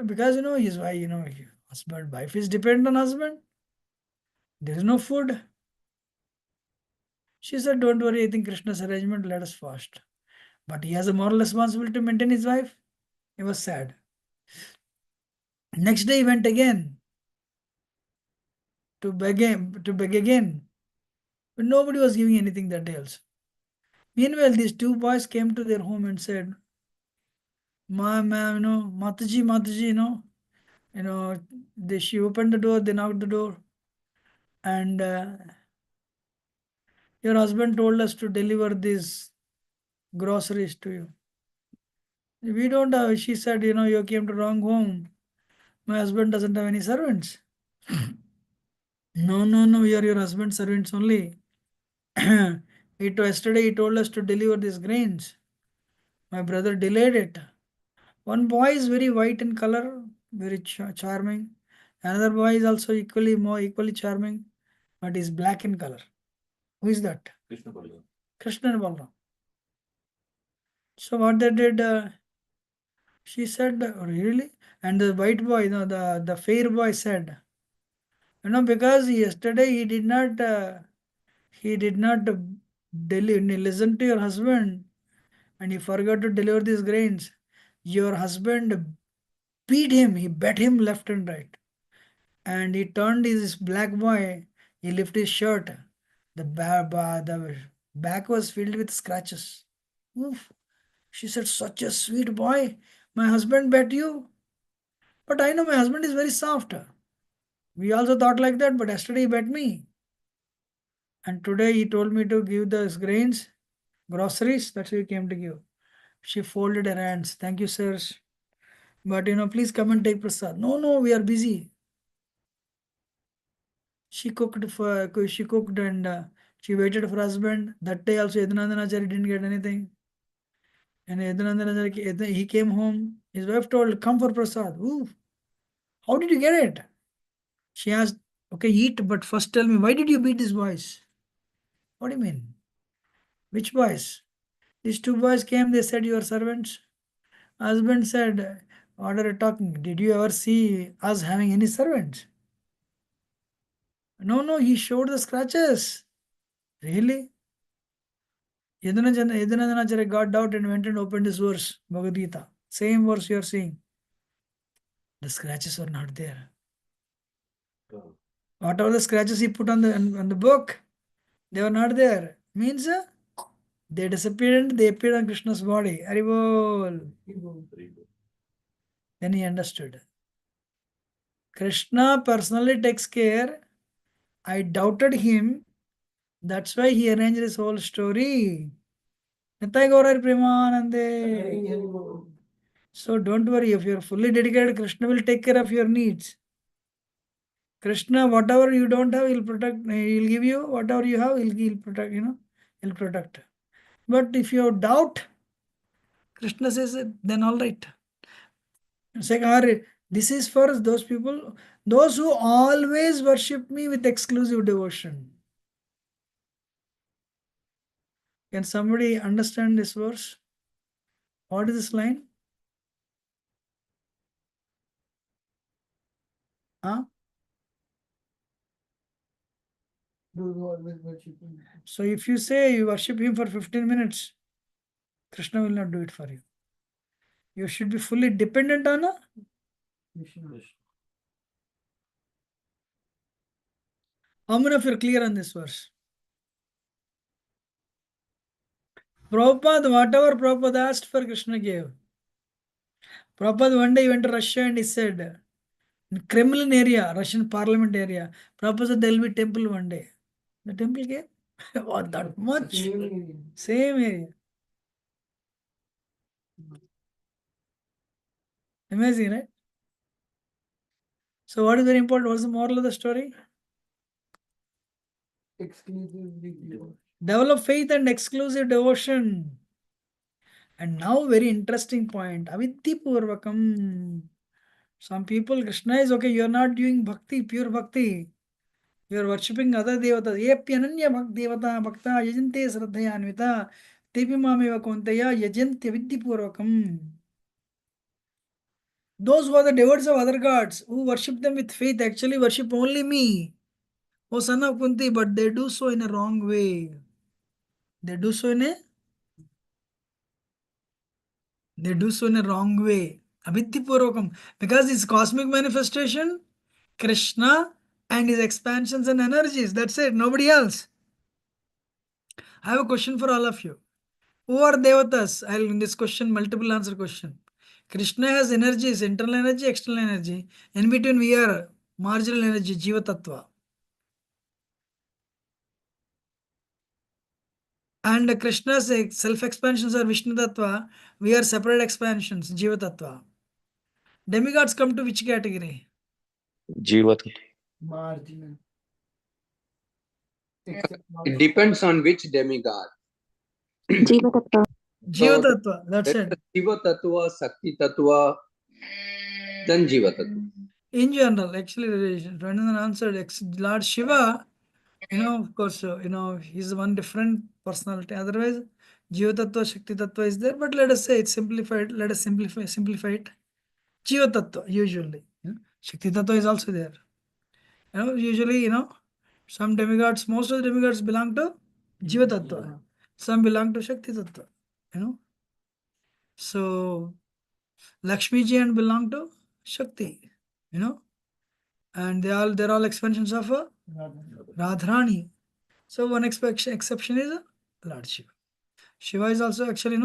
Because his wife, husband, wife is dependent on husband. There is no food. She said, don't worry, I think Krishna's arrangement, let us fast. But he has a moral responsibility to maintain his wife. He was sad. Next day he went again to beg again. But nobody was giving anything that day also. Meanwhile, these two boys came to their home and said, Mataji, she opened the door, they knocked the door, and your husband told us to deliver these groceries to you. We don't have, she said, you came to wrong home. My husband doesn't have any servants. No, we are your husband's servants only. Yesterday he told us to deliver these grains. My brother delayed it. One boy is very white in color, very charming. Another boy is also equally charming, but is black in color. Who is that? Krishna and Balram. So what they did, she said, really? And the white boy, the fair boy said, because yesterday he did not listen to your husband, and he forgot to deliver these grains. Your husband beat him, he bet him left and right. And he turned his black boy, he lifted his shirt. The back was filled with scratches. Oof. She said, such a sweet boy. My husband bet you. But I know my husband is very soft. We also thought like that, but yesterday he bet me. And today he told me to give the grains, groceries, that's why he came to give. She folded her hands. Thank you, sirs. But please come and take prasad. No, we are busy. She cooked and she waited for her husband. That day also Yadunandanacharya didn't get anything. And Yadunandanacharya, he came home. His wife told, come for prasad. Ooh, how did you get it? She asked, okay, eat, but first tell me, why did you beat these boys? What do you mean? Which boys? These two boys came, they said, you are servants. Husband said, what are you talking? Did you ever see us having any servants? No, he showed the scratches. Really? Yadunandanacharya got out and went and opened his verse, Bhagavad Gita. Same verse you are seeing. The scratches were not there. Whatever the scratches he put on the book, they were not there. Means they disappeared and they appeared on Krishna's body. Haribol. Then he understood. Krishna personally takes care. I doubted him. That's why he arranged this whole story. Nitai Gaura Premanande. So don't worry, if you're fully dedicated, Krishna will take care of your needs. Krishna, whatever you don't have, he'll protect, he'll give you. Whatever you have, he'll protect, he'll protect. But if you have doubt, Krishna says, then all right. Second, this is for those people, those who always worship me with exclusive devotion. Can somebody understand this verse? What is this line? Huh? So if you say you worship him for 15 minutes, Krishna will not do it for you. You should be fully dependent on a How many of you are clear on this verse? Prabhupada, whatever Prabhupada asked for, Krishna gave. Prabhupada one day he went to Russia and he said, in Kremlin area, Russian parliament area, Prabhupada said there will be temple one day. The temple came. What, that much? Same area. Amazing, right? So what is very important? What's the moral of the story? Develop faith and exclusive devotion. And now very interesting point. Avidhi purvakam. Some people, Krishna is okay, you are not doing bhakti, pure bhakti. You are worshipping other devatas. Epi ananya devata bhakta yajante sraddhaya anvita tepi mameva kauntaya yajanti avidhi purvakam. Those who are the devotees of other gods, who worship them with faith, actually worship only me. O son of Kunti, but they do so in a wrong way. They do so in a wrong way. Avidhi purvakam. Because it's cosmic manifestation, Krishna and his expansions and energies. That's it. Nobody else. I have a question for all of you. Who are devatas? In this question, multiple answer question. Krishna has energies, internal energy, external energy. In between, we are marginal energy, Jiva Tattva. And Krishna's self-expansions are Vishnu Tattva. We are separate expansions, Jiva Tattva. Demigods come to which category? Jiva. Marginal. It depends on which demigod. Jiva Tattva. Jiva So, Tattva, that's There it. is Shiva Tattva, Sakti Tattva, then Jiva Tattva. In general, actually, Ranjan answered, Lord Shiva, of course, he's one different personality. Otherwise, Jiva Tattva, Shakti Tattva is there. But let us say it's simplified. Let us simplify it. Jiva Tattva, usually. Shakti Tattva is also there. Usually, some demigods, most of the demigods belong to Jiva Tattva. Some belong to Shakti Tattva. So, Lakshmi Ji and belong to Shakti. And they're all expansions of Radharani. So one exception is Lord Shiva. Shiva is also actually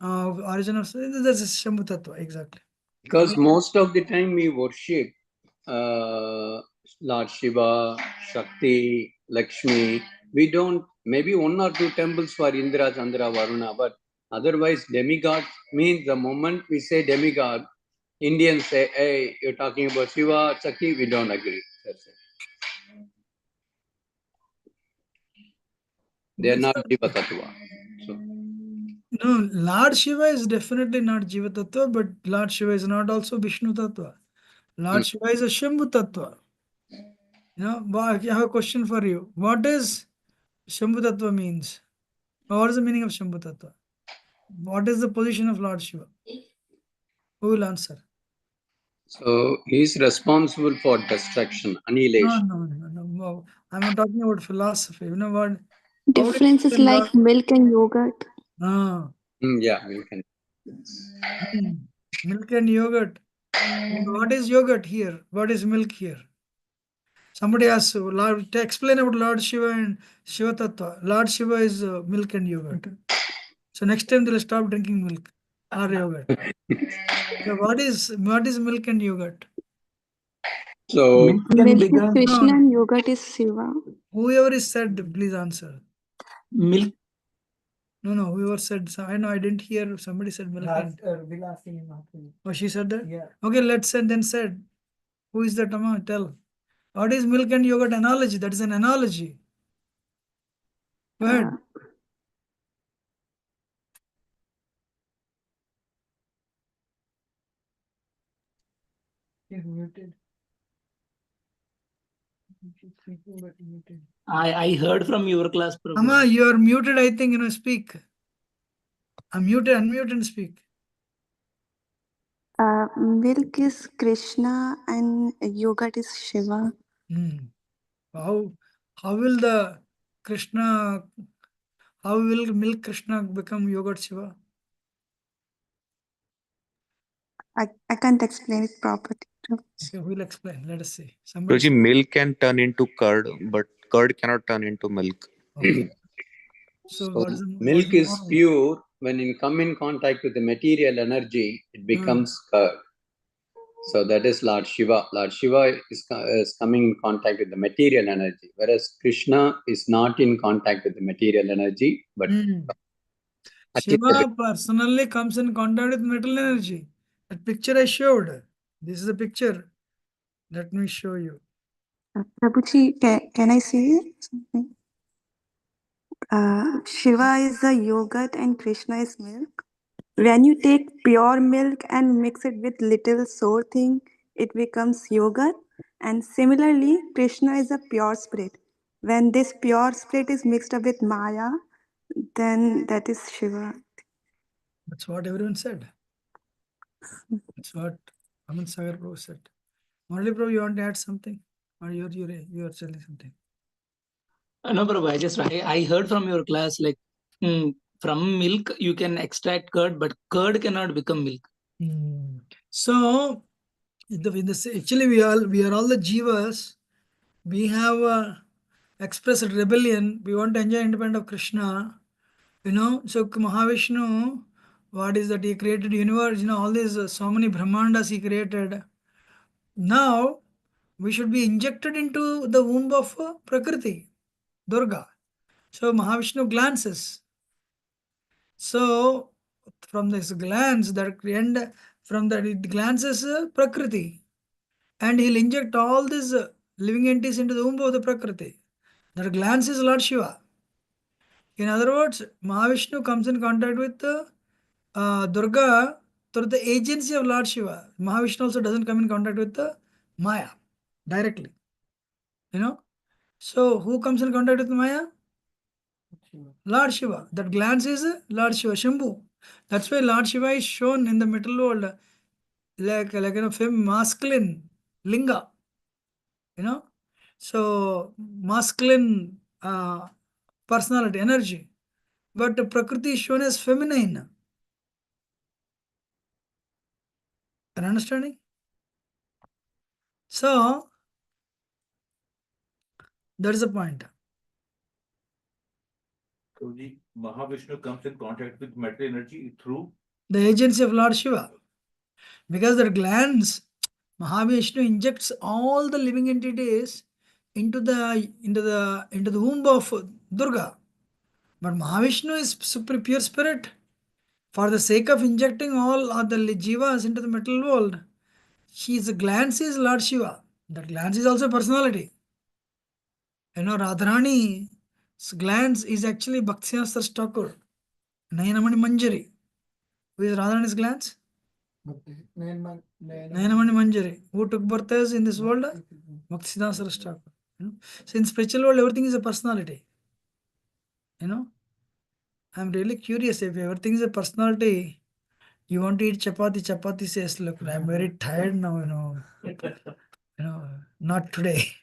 origin of that's Shambhu Tattva, exactly. Because most of the time we worship Lord Shiva, Shakti, Lakshmi. We don't, maybe one or two temples for Indra, Chandra, Varuna, but otherwise demigod means the moment we say demigod, Indians say, hey, you're talking about Shiva, Shakti, we don't agree. That's it. They are not Jiva Tattva. So, No, Lord Shiva is definitely not Jiva Tattva, but Lord Shiva is not also Vishnu Tattva. Lord Shiva is a Shambhu Tattva. I have a question for you. What is Shambhu Tattva means? What is the meaning of Shambhu Tattva? What is the position of Lord Shiva? Who will answer? so he is responsible for destruction, annihilation. No. I'm not talking about philosophy. You know what? Difference is like milk and yogurt. Yeah, we can. Milk and yogurt. What is yogurt here? What is milk here? Somebody asks, to explain about Lord Shiva and Shiva Tattva. Lord Shiva is milk and yogurt. So next time they'll stop drinking milk or yogurt. So what is milk and yogurt? So Milk is Krishna and yogurt is Shiva. Whoever is said, please answer. Milk. No, whoever said, I didn't hear, somebody said milk. Oh, she said that? Yeah. Okay, let's say then said. Who is that, Amma? Tell. What is milk and yogurt analogy? That is an analogy. Go ahead. He's muted. She's speaking but muted. I heard from your class, Prabhu. Amma, you are muted, I think, speak. Unmute and speak. Milk is Krishna and yogurt is Shiva. How will the Krishna, how will milk Krishna become yogurt Shiva? I can't explain it properly. Okay, we'll explain. Let us see. Somebody. Prabhuji, milk can turn into curd, but curd cannot turn into milk. Okay. So So what is milk is more? pure. When it come in contact with the material energy, it becomes curd. So that is Lord Shiva. Lord Shiva is coming in contact with the material energy, whereas Krishna is not in contact with the material energy, but Shiva personally comes in contact with metal energy. That picture I showed. This is a picture. Let me show you. Prabhuji, can I say something? Shiva is the yogurt and Krishna is milk. When you take pure milk and mix it with little sour thing, it becomes yogurt. And similarly, Krishna is a pure spirit. When this pure spirit is mixed up with Maya, then that is Shiva. That's what everyone said. That's what Aman Sagar Prabhu said. Only Prabhu, you want to add something? Or you're telling something? No, Prabhu, I heard from your class, like, from milk you can extract curd, but curd cannot become milk. So, actually we are all the jivas. We have expressed rebellion. We want to enjoy independence of Krishna. So Mahavishnu, what is that? He created universe. All these so many Brahmandas he created. Now we should be injected into the womb of Prakriti, Durga. So Mahavishnu glances. So from this glance, from that it glances Prakriti, and he'll inject all these living entities into the womb of the Prakriti. That glance is Lord Shiva. In other words, Mahavishnu comes in contact with Durga through the agency of Lord Shiva. Mahavishnu also doesn't come in contact with the Maya directly. So who comes in contact with Maya? Lord Shiva. That glance is Lord Shiva, Shambhu. That's why Lord Shiva is shown in the middle world like masculine linga. So masculine personality, energy. But Prakriti is shown as feminine. Are you understanding? So that is the point. So the Mahavishnu comes in contact with matter energy through the agency of Lord Shiva. Because that glance, Mahavishnu injects all the living entities into the womb of Durga. But Mahavishnu is pure spirit. For the sake of injecting all of the jivas into the material world, his glance is Lord Shiva. That glance is also personality. Radharani's glance is actually Bhakti Thakur. Nayanamani Manjari. Who is Radharani's glance? Nayanamani Manjari. Who took birth as in this world? Bhaktisiddhanta Saraswati Thakur. So in spiritual world, everything is a personality. I'm really curious. If everything is a personality, you want to eat chapati, chapati says, look, I'm very tired now, not today.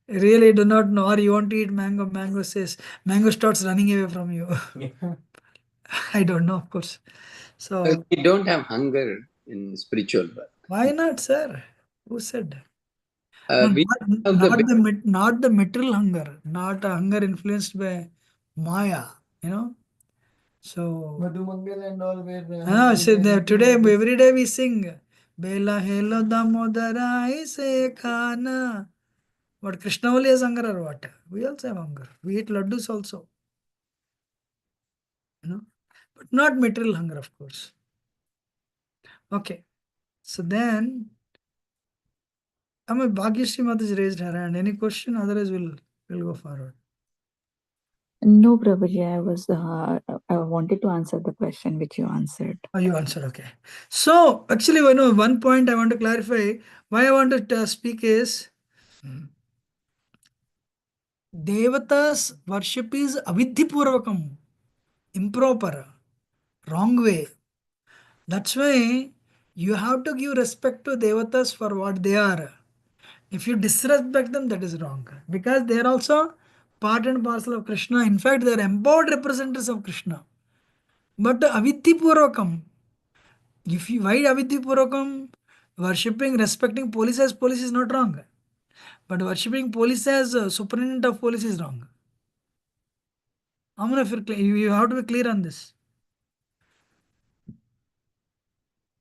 Really do not know. Or you want to eat mango, mango says, mango starts running away from you. I don't know, of course. So we don't have hunger in spiritual world. Why not, sir? Who said? We have Not the material hunger, not a hunger influenced by Maya, So Madhumangal and all where today every day we sing Bela Helo Damodarai Se Khana. What, Krishna only has hunger or what? We also have hunger. We eat laddus also. But not material hunger, of course. Okay. So then Bhagyashree Mataji raised her hand. Any question? Otherwise we'll go forward. No, Prabhuji, I wanted to answer the question which you answered. Oh, you answered, okay. So actually, one point I want to clarify. Why I want to speak is Devata's worship is avidhipurvakam, improper, wrong way. That's why you have to give respect to Devatas for what they are. If you disrespect them, that is wrong. Because they are also part and parcel of Krishna. In fact, they are empowered representatives of Krishna. But avidhipurvakam, why avidhipurvakam? Worshipping, respecting police as police is not wrong. But worshipping police as superintendent of police is wrong. How many of you have to be clear on this?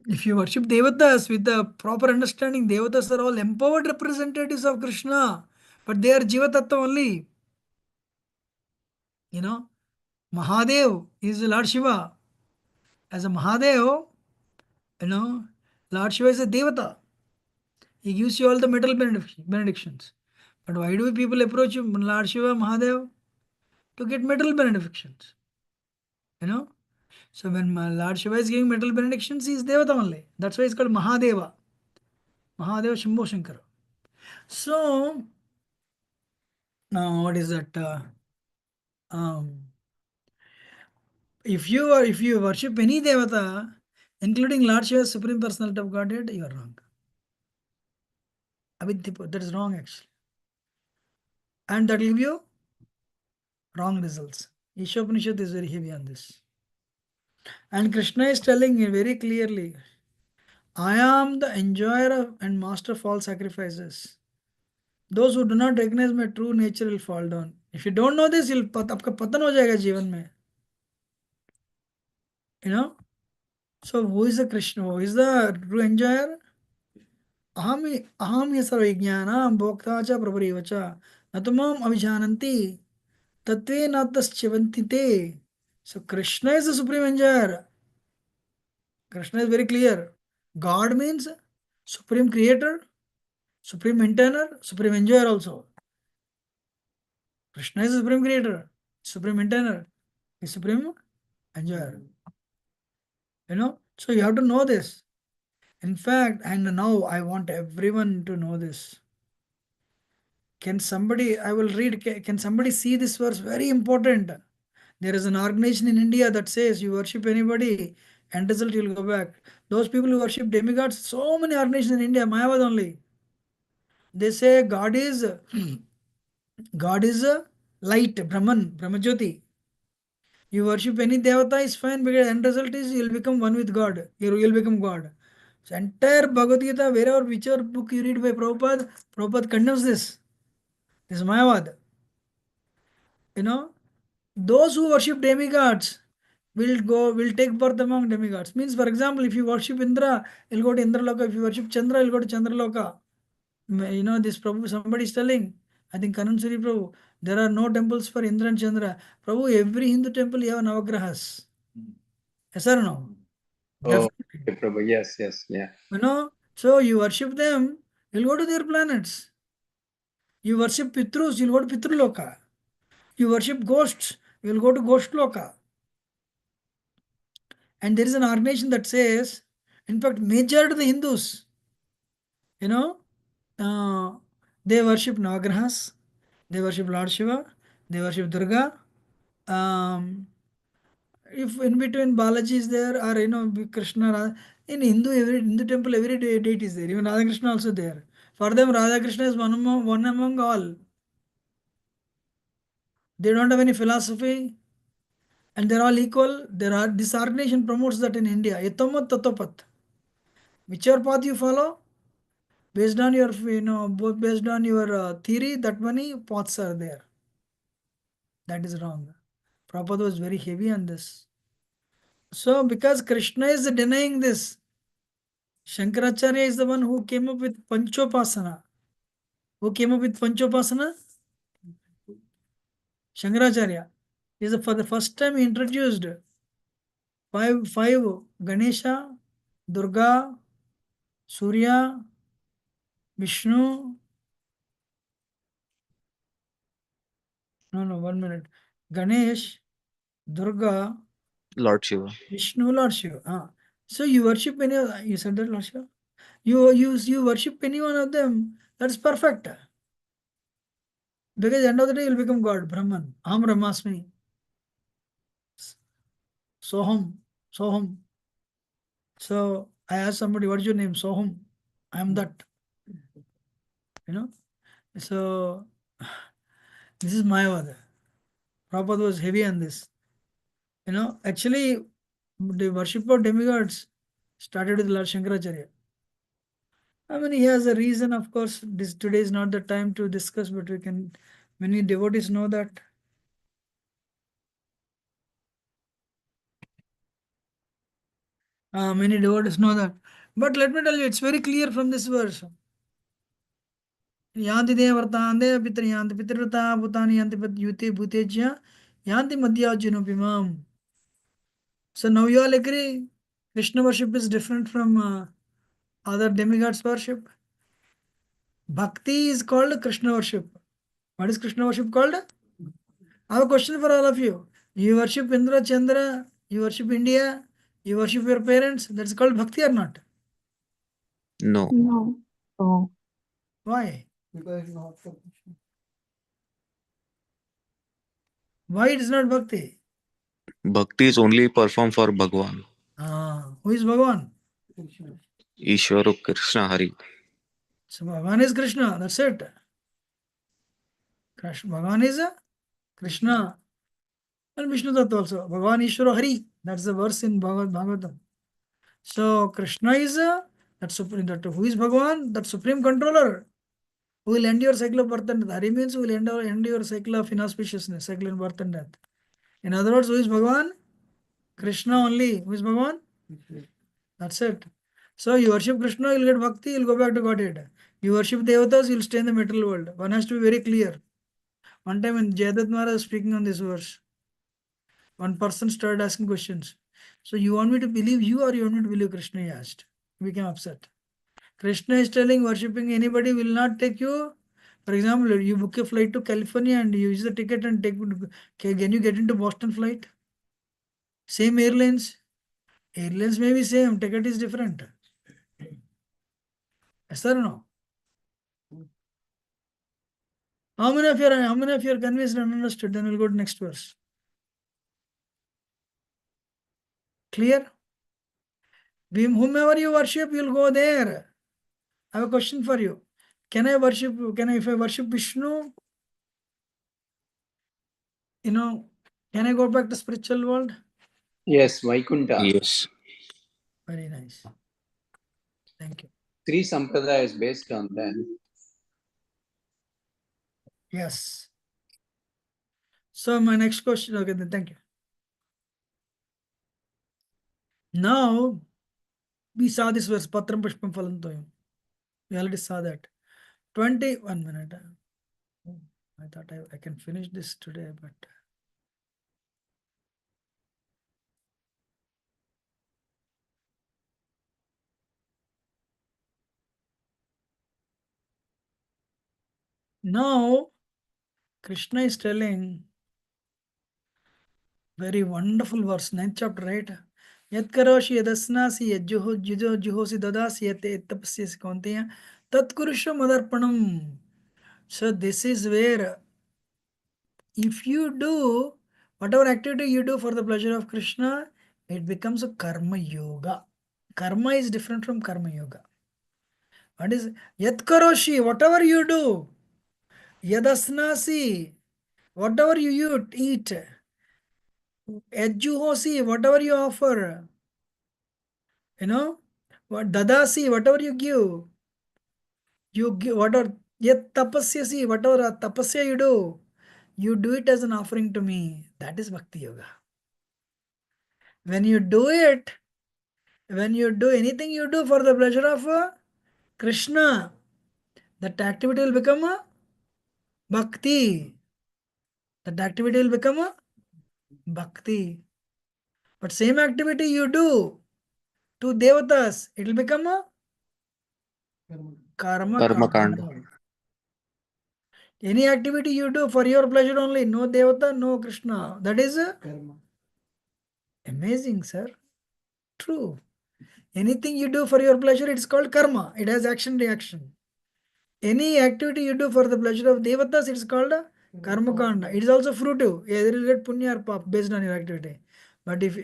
If you worship Devatas with the proper understanding, Devatas are all empowered representatives of Krishna, but they are Jiva Tattva only. You know, Mahadev is Lord Shiva. As a Mahadev, you know, Lord Shiva is a Devata. He gives you all the material benedictions. But why do people approach Lord Shiva, Mahadev? To get material benedictions. You know? So when Lord Shiva is giving material benedictions, he is Devata only. That's why it's called Mahadeva. Mahadeva Shambho Shankara. So, now what is that? If you worship any Devata, including Lord Shiva, Supreme Personality of Godhead, you are wrong. That is wrong actually. And that will give you wrong results. Ishopanishad is very heavy on this. And Krishna is telling you very clearly, I am the enjoyer of and master of all sacrifices. Those who do not recognize my true nature will fall down. If you don't know this, आपका पतन हो जाएगा जीवन में. You know? So who is the Krishna? Who is the true enjoyer? अहम ये सर्वज्ञानां भोक्ता च प्रभुरेव च न तु माम् अभिजानन्ति तत्त्वेन तस्च्यवन्ति ते. So Krishna is the supreme enjoyer. Krishna is very clear. God means supreme creator, supreme maintainer, supreme enjoyer also. Krishna is the supreme creator, supreme maintainer, is supreme enjoyer. You know, so you have to know this. In fact, and now I want everyone to know this. Can somebody, I will read, can somebody see this verse? Very important. There is an organization in India that says you worship anybody and result you will go back. Those people who worship demigods, so many organizations in India, Mayavad only. They say God is God is a light, Brahman, Brahmajyoti. You worship any Devata is fine because the end result is you will become one with God. You will become God. So entire Bhagavad Gita, wherever whichever book you read by Prabhupada, Prabhupada condemns this. This is Mayavad. You know, those who worship demigods will take birth among demigods. Means, for example, if you worship Indra, you'll go to Indraloka. If you worship Chandra, you'll go to Chandraloka. You know, this Prabhu, somebody is telling, I think Kanan Suri Prabhu, there are no temples for Indra and Chandra. Prabhu, every Hindu temple you have Navagrahas. Yes or no? Oh, Definitely. okay, Prabhu. Yes, yeah. You know, so you worship them, you'll go to their planets. You worship Pitrus, you'll go to Pitraloka. You worship ghosts, you'll go to Ghostloka. And there is an organization that says, in fact, majority of the Hindus, you know, they worship Navagrahas, they worship Lord Shiva, they worship Durga. If in between Balaji is there or you know Krishna, in every Hindu temple every deity is there. Even Radha Krishna also there. For them, Radha Krishna is one among all. They don't have any philosophy, and they're all equal. This organization promotes that in India. Yatomat tatopat. Whichever path you follow, based on your based on your theory, that many paths are there. That is wrong. Prabhupada was very heavy on this. So because Krishna is denying this, Shankaracharya is the one who came up with Panchopasana. Who came up with Panchopasana? Shankaracharya. For the first time he introduced five Ganesha, Durga, Surya, Vishnu. No, 1 minute. Ganesh, Durga, Lord Shiva. Vishnu, Lord Shiva. So you worship any of you said that Lord Shiva? You worship any one of them, that's perfect. Because at the end of the day you'll become God, Brahman. Aham Brahmasmi. Soham. Soham. So I asked somebody, what is your name? Soham. I am that. You know? So this is Mayavad. Prabhupada was heavy on this. You know, actually the worship of demigods started with Lord Shankaracharya. I mean, he has a reason, of course. Today is not the time to discuss, but we can, many devotees know that. Many devotees know that. But let me tell you, it's very clear from this verse. Yanti devartande pitri yanti pitrata bhutani yanti yute bhutejya yanti madhyajinopimam. So now you all agree, Krishna worship is different from other demigods worship. Bhakti is called Krishna worship. What is Krishna worship called? I have a question for all of you. You worship Indra, Chandra, you worship India, you worship your parents. That's called bhakti or not? No. No. Oh. Why? Because it's not for Krishna. Why it is not bhakti? Bhakti is only performed for Bhagwan. Who is Bhagavan? Krishna. Ishwaro Krishna Hari. So Bhagavan is Krishna. That's it. Bhagavan is Krishna. And Vishnu Tattva also. Bhagavan Ishwaro Hari. That's the verse in Bhagavatam. So Krishna is that supreme. Who is Bhagavan? That supreme controller. Who will end your cycle of birth and death. Hari means who will end your cycle of inauspiciousness, cycle in birth and death. In other words, who is Bhagavan? Krishna only. Who is Bhagavan? That's it. So you worship Krishna, you'll get bhakti, you'll go back to Godhead. You worship Devatas, you'll stay in the material world. One has to be very clear. One time when Jayadatta Maharaj was speaking on this verse, one person started asking questions. So you want me to believe you or you want me to believe Krishna? He asked. He became upset. Krishna is telling worshipping anybody will not take you. For example, you book a flight to California and you use the ticket and can you get into Boston flight? Same airlines. Airlines may be same, ticket is different. Yes or no? How many of you are convinced and understood? Then we'll go to next verse. Clear? Whomever you worship, you'll go there. I have a question for you. If I worship Vishnu, can I go back to spiritual world? Yes, Vaikuntha. Yes. Very nice. Thank you. Three Sampradaya is based on that. Yes. So my next question, okay, then thank you. Now, we saw this verse, Patram Pushpam Phalantoyam. We already saw that. 21 minute. I thought I can finish this today, but... Now, Krishna is telling very wonderful verse, 9th chapter, right? Yat karoshi yadasnasi juhosi dadasi yate tapasyasi kaunteya tat kurusha madarpanam. So this is where if you do whatever activity you do for the pleasure of Krishna, it becomes a karma yoga. Karma is different from karma yoga. What is yat karoshi? Whatever you do, yadasnasi, whatever you eat, Edjuhosi, whatever you offer, what dadasi, whatever you give, whatever yet tapasyasi, whatever tapasya you do it as an offering to me. That is Bhakti Yoga. When you do anything you do for the pleasure of Krishna, that activity will become a Bhakti. That activity will become a Bhakti. But same activity you do to Devatas, it will become a Karma Karma Kanda. Kanda. Any activity you do for your pleasure only, no Devata, no Krishna. That is Karma. amazing, sir. True. Anything you do for your pleasure, it's called karma. It has action reaction. Any activity you do for the pleasure of Devatas, it's called karma kanda. It is also fruitive. Either you get punya or pap based on your activity. But if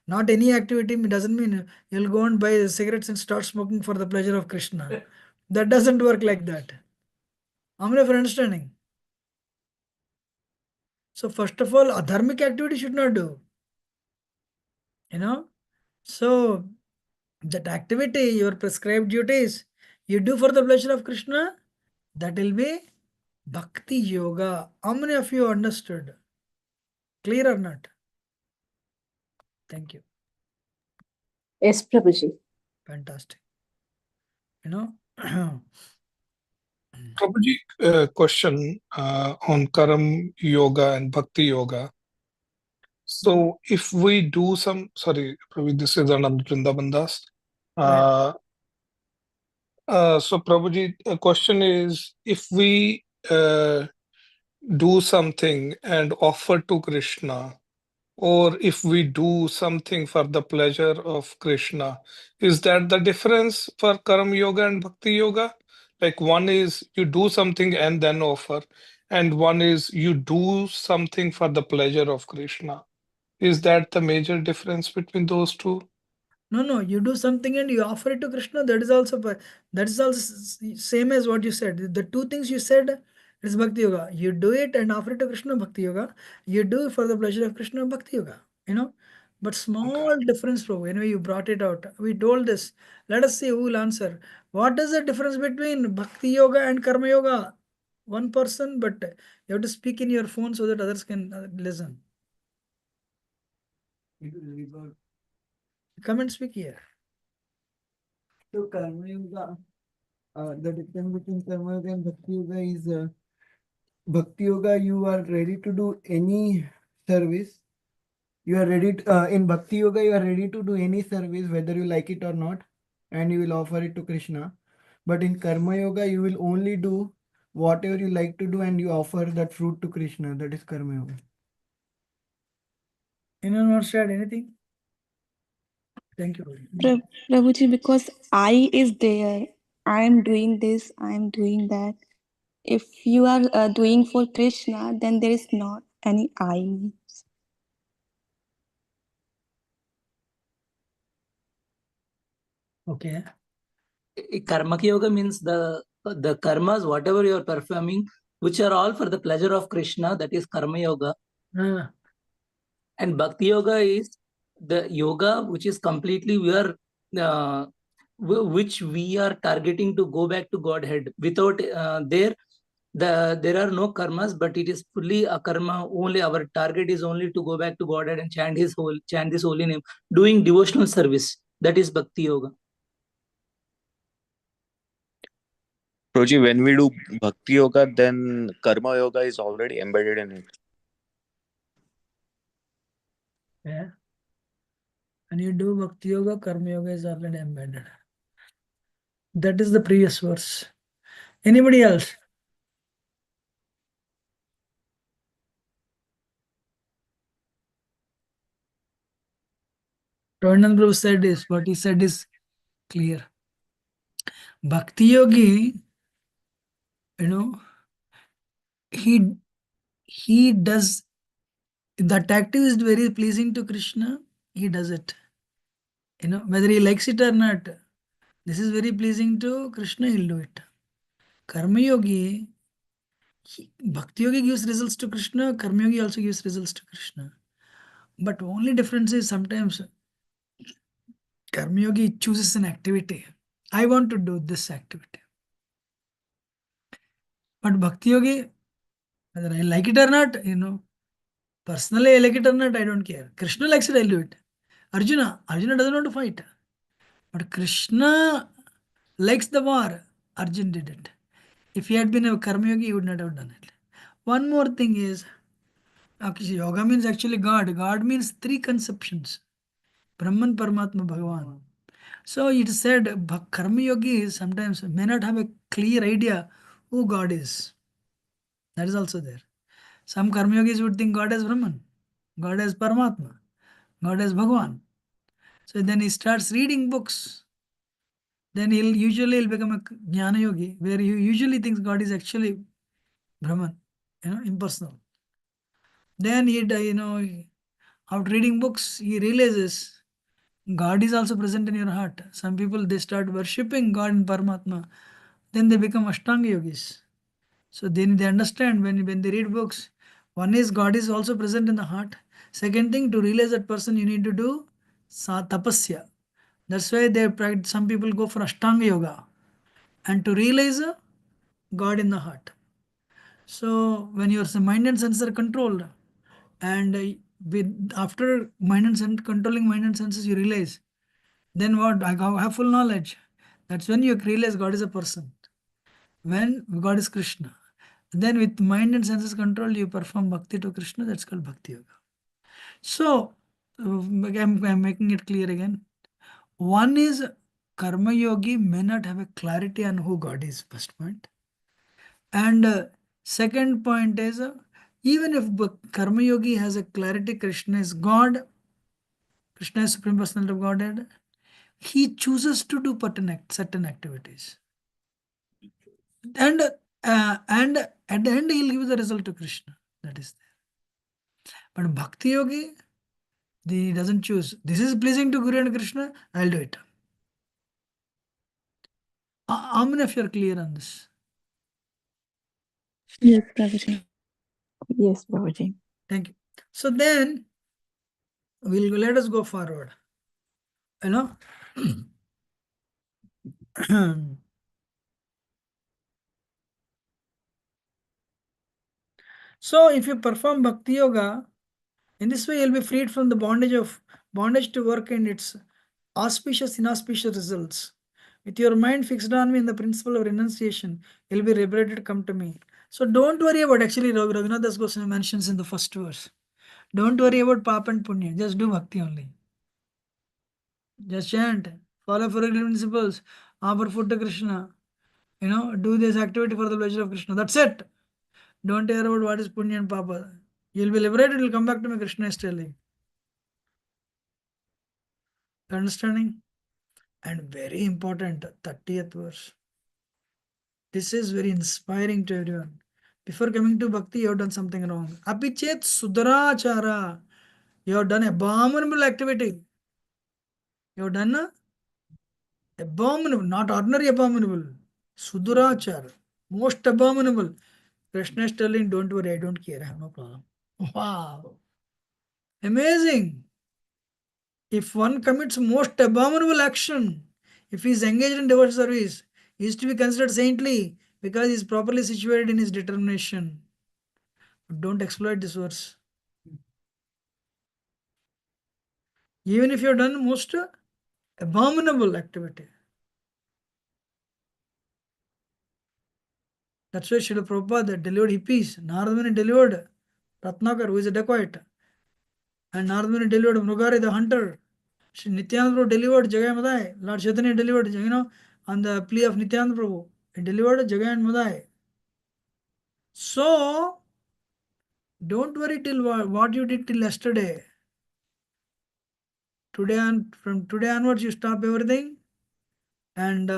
not any activity doesn't mean you'll go and buy cigarettes and start smoking for the pleasure of Krishna. That doesn't work like that. How many of you are understanding? So first of all, adharmic activity should not do. So that activity, your prescribed duties, you do for the pleasure of Krishna, that will be Bhakti Yoga. How many of you understood? Clear or not? Thank you. Yes, Prabhuji. Fantastic. You know, Prabhuji, question on Karam Yoga and Bhakti Yoga. So if we do some, sorry, Prabhuji, this is Anand Vrindavan Das. So Prabhuji, a question is, if we do something and offer to Krishna, or if we do something for the pleasure of Krishna, is that the difference for Karam Yoga and Bhakti Yoga? Like one is you do something and then offer, and one is you do something for the pleasure of Krishna. Is that the major difference between those two? no, you do something and you offer it to Krishna. That is also same as what you said. The two things you said is Bhakti Yoga. You do it and offer it to Krishna, Bhakti Yoga. You do it for the pleasure of Krishna, Bhakti Yoga. You know, but small difference, Prabhu. Anyway, you brought it out. We told this. Let us see who will answer. What is the difference between Bhakti Yoga and Karma Yoga? One person, but you have to speak in your phone so that others can listen. Come and speak here. So Karma Yoga, the difference between Karma Yoga and Bhakti Yoga is Bhakti Yoga, you are ready to do any service. You are ready to, in Bhakti Yoga, you are ready to do any service, whether you like it or not, and you will offer it to Krishna. But in Karma Yoga, you will only do whatever you like to do and you offer that fruit to Krishna. That is Karma Yoga. Anyone wants to add anything? Thank you. Prabhuji, because I is there, I am doing this, I am doing that. If you are doing for Krishna, then there is not any I. Okay. Karma Yoga means the karmas, whatever you are performing, which are all for the pleasure of Krishna, that is Karma Yoga. And Bhakti Yoga is the yoga which is completely which we are targeting to go back to Godhead. Without there are no karmas, but it is fully a karma. Only our target is only to go back to Godhead and chant this holy name, doing devotional service. That is Bhakti Yoga. Prabhuji, when we do Bhakti Yoga, then Karma Yoga is already embedded in it. Yeah. When you do Bhakti Yoga, Karma Yoga is already embedded. That is the previous verse. Anybody else? Ravanand Prabhu said is, what he said is clear. Bhakti Yogi, you know, he does, that active is very pleasing to Krishna, he does it. You know, whether he likes it or not, this is very pleasing to Krishna, he'll do it. Karma Yogi, Bhakti Yogi gives results to Krishna, Karma Yogi also gives results to Krishna. But only difference is sometimes Karma Yogi chooses an activity. I want to do this activity. But Bhakti Yogi, whether I like it or not, you know, personally I like it or not, I don't care. Krishna likes it, I'll do it. Arjuna doesn't want to fight. But Krishna likes the war. Arjun did it. If he had been a Karma Yogi, he would not have done it. One more thing is, yoga means actually God. God means three conceptions. Brahman, Paramatma, Bhagavan. So it is said Karma Yogi sometimes may not have a clear idea who God is. That is also there. Some Karma Yogis would think God as Brahman, God as Paramatma, God as Bhagavan. So then he starts reading books. Then he'll become a Jnana Yogi, where he usually thinks God is actually Brahman, you know, impersonal. Then after reading books, he realizes God is also present in your heart. Some people, they start worshipping God in Paramatma. Then they become Ashtanga Yogis. So then they understand when they read books, one is God is also present in the heart. Second thing, to realize that person, you need to do tapasya. That's why some people go for Ashtanga Yoga. and to realize God in the heart. So when your mind and senses are controlled, and after controlling mind and senses, you realize, then what? I have full knowledge. That's when you realize God is a person. When God is Krishna. Then with mind and senses controlled, you perform bhakti to Krishna. That's called bhakti yoga. So I'm making it clear again. One is karma yogi may not have a clarity on who God is, first point. And second point is, even if karma yogi has a clarity, Krishna is God, Krishna is Supreme Personality of Godhead, he chooses to do certain activities. And at the end, he'll give the result to Krishna. That is there. But bhakti yogi, he doesn't choose. This is pleasing to Guru and Krishna, I'll do it. How many of you are clear on this? Yes, Prabhuji. Yes, Prabhuji. Thank you. So then, let us go forward. You know, so if you perform bhakti yoga, in this way you'll be freed from the bondage to work and its auspicious, inauspicious results. With your mind fixed on me in the principle of renunciation, you'll be liberated. Come to me. So don't worry about, actually Raghunath Das Goswami mentions in the first verse. Don't worry about papa and punya. Just do bhakti only. Just chant. Follow four principles. Offer food to Krishna. Do this activity for the pleasure of Krishna. That's it. Don't care about what is punya and papa. You'll be liberated. You'll come back to me. Krishna is telling. Understanding? And very important, 30th verse. This is very inspiring to everyone. Before coming to bhakti, you have done something wrong. Apichet sudarachara. You have done abominable activity. You have done abominable, not ordinary abominable. Sudurachara. Most abominable. Krishna is telling, don't worry, I don't care. I have no problem. Wow. Amazing. If one commits most abominable action, if he is engaged in devotional service, he is to be considered saintly because he is properly situated in his determination. Don't exploit this verse. Even if you have done most abominable activity. That's why Srila Prabhupada delivered hippies. Narada Muni delivered Ratnakar, who is a dacoit. And Narada Muni delivered Mrugari, the hunter. Shri Nityananda Prabhu delivered Jagai Madai. Lord Chaitanya delivered, on the plea of Nityananda Prabhu. He delivered Jagai and Madai. So, don't worry till what you did till yesterday. From today onwards, you stop everything. And,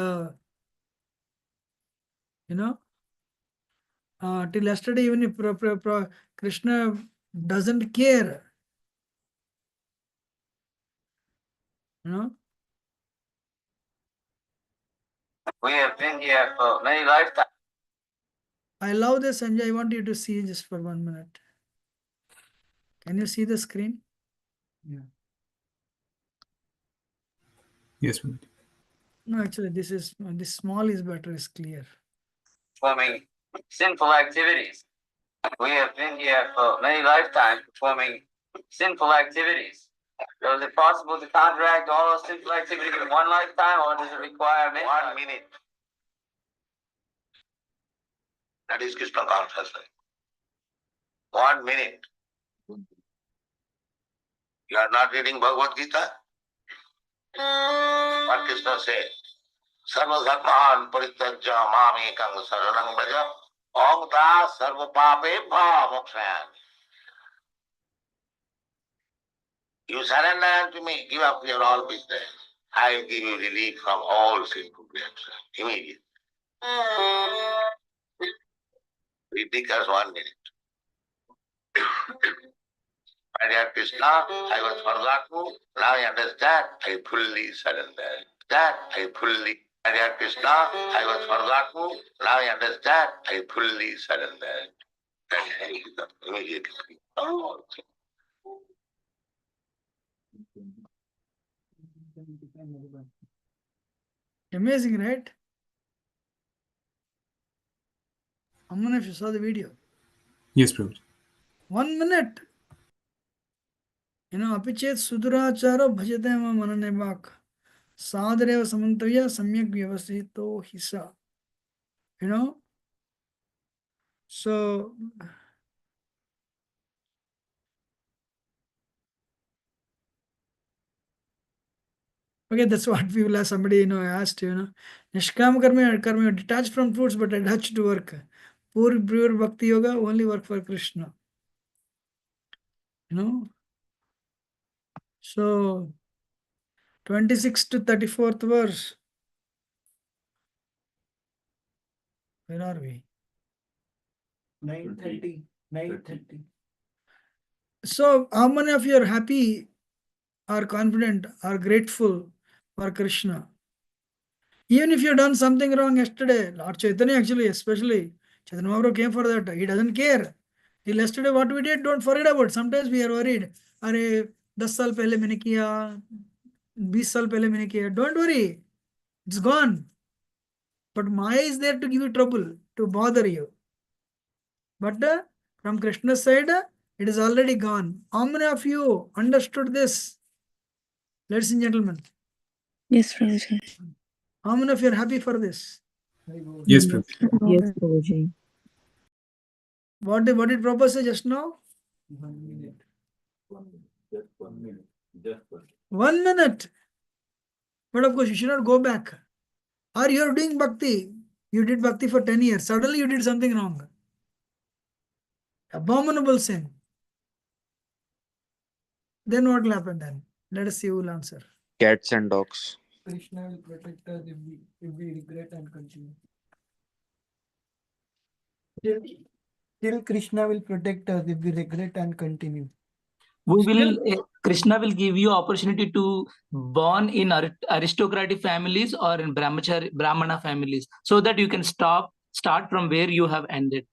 till yesterday, even if Krishna doesn't care, We have been here for many lifetimes. I love this, Sanjay. I want you to see just for 1 minute. Can you see the screen? Yeah. Yes, Prabhuji. No, actually, this small is better, is clear. Performing sinful activities. We have been here for many lifetimes performing sinful activities. So is it possible to counteract all those sinful activities in one lifetime, or does it require 1 minute? That is Krishna consciousness. 1 minute. You are not reading Bhagavad Gita? What Krishna said? Sarva dharman parityajya mam ekam saranam braja om ta sarva papebha mokshayami. You surrender unto me, give up your all business. I will give you relief from all sinful reactions immediately. It becomes 1 minute. My dear Krishna, I was forgotten. Now I understand. I fully surrender. My dear Krishna, I was forgotten. Now I understand. I fully surrender. And he becomes immediately. Amazing, right? How many of you saw the video? Yes, Prabhu. 1 minute. Apichet suduracharo bhajate ma manane bak. Sadhareva samantavya samyak vyavasito hisa. So okay, that's what we will have. Somebody asked, Nishkam karma, detached from fruits but attached to work. Pure bhakti yoga, only work for Krishna. So 26th to 34th verse. Where are we? 9:30. 9:30. So how many of you are happy, are confident, are grateful for Krishna? Even if you have done something wrong yesterday, Lord Chaitanya actually, especially, Chaitanya Mahaprabhu came for that. He doesn't care. Till yesterday what we did, don't forget about it. Sometimes we are worried. Arey, 10 साल पहले मैंने किया, 20 साल पहले मैंने किया. Don't worry. It's gone. But Maya is there to give you trouble, to bother you. But from Krishna's side, it is already gone. How many of you understood this? Ladies and gentlemen. Yes, Prabhuji. How many of you are happy for this? Yes, Prabhu. Yes, Prabhuji. What did Prabhupada say just now? 1 minute. Just 1 minute. Just 1 minute. 1 minute. But of course, you should not go back. Or you are doing bhakti. You did bhakti for 10 years. Suddenly you did something wrong. Abominable sin. Then what will happen then? Let us see who will answer. Cats and dogs. Krishna will protect us if we regret and continue. Till Krishna will protect us if we regret and continue. Krishna will give you opportunity to born in aristocratic families or in brahmana families, so that you can start from where you have ended.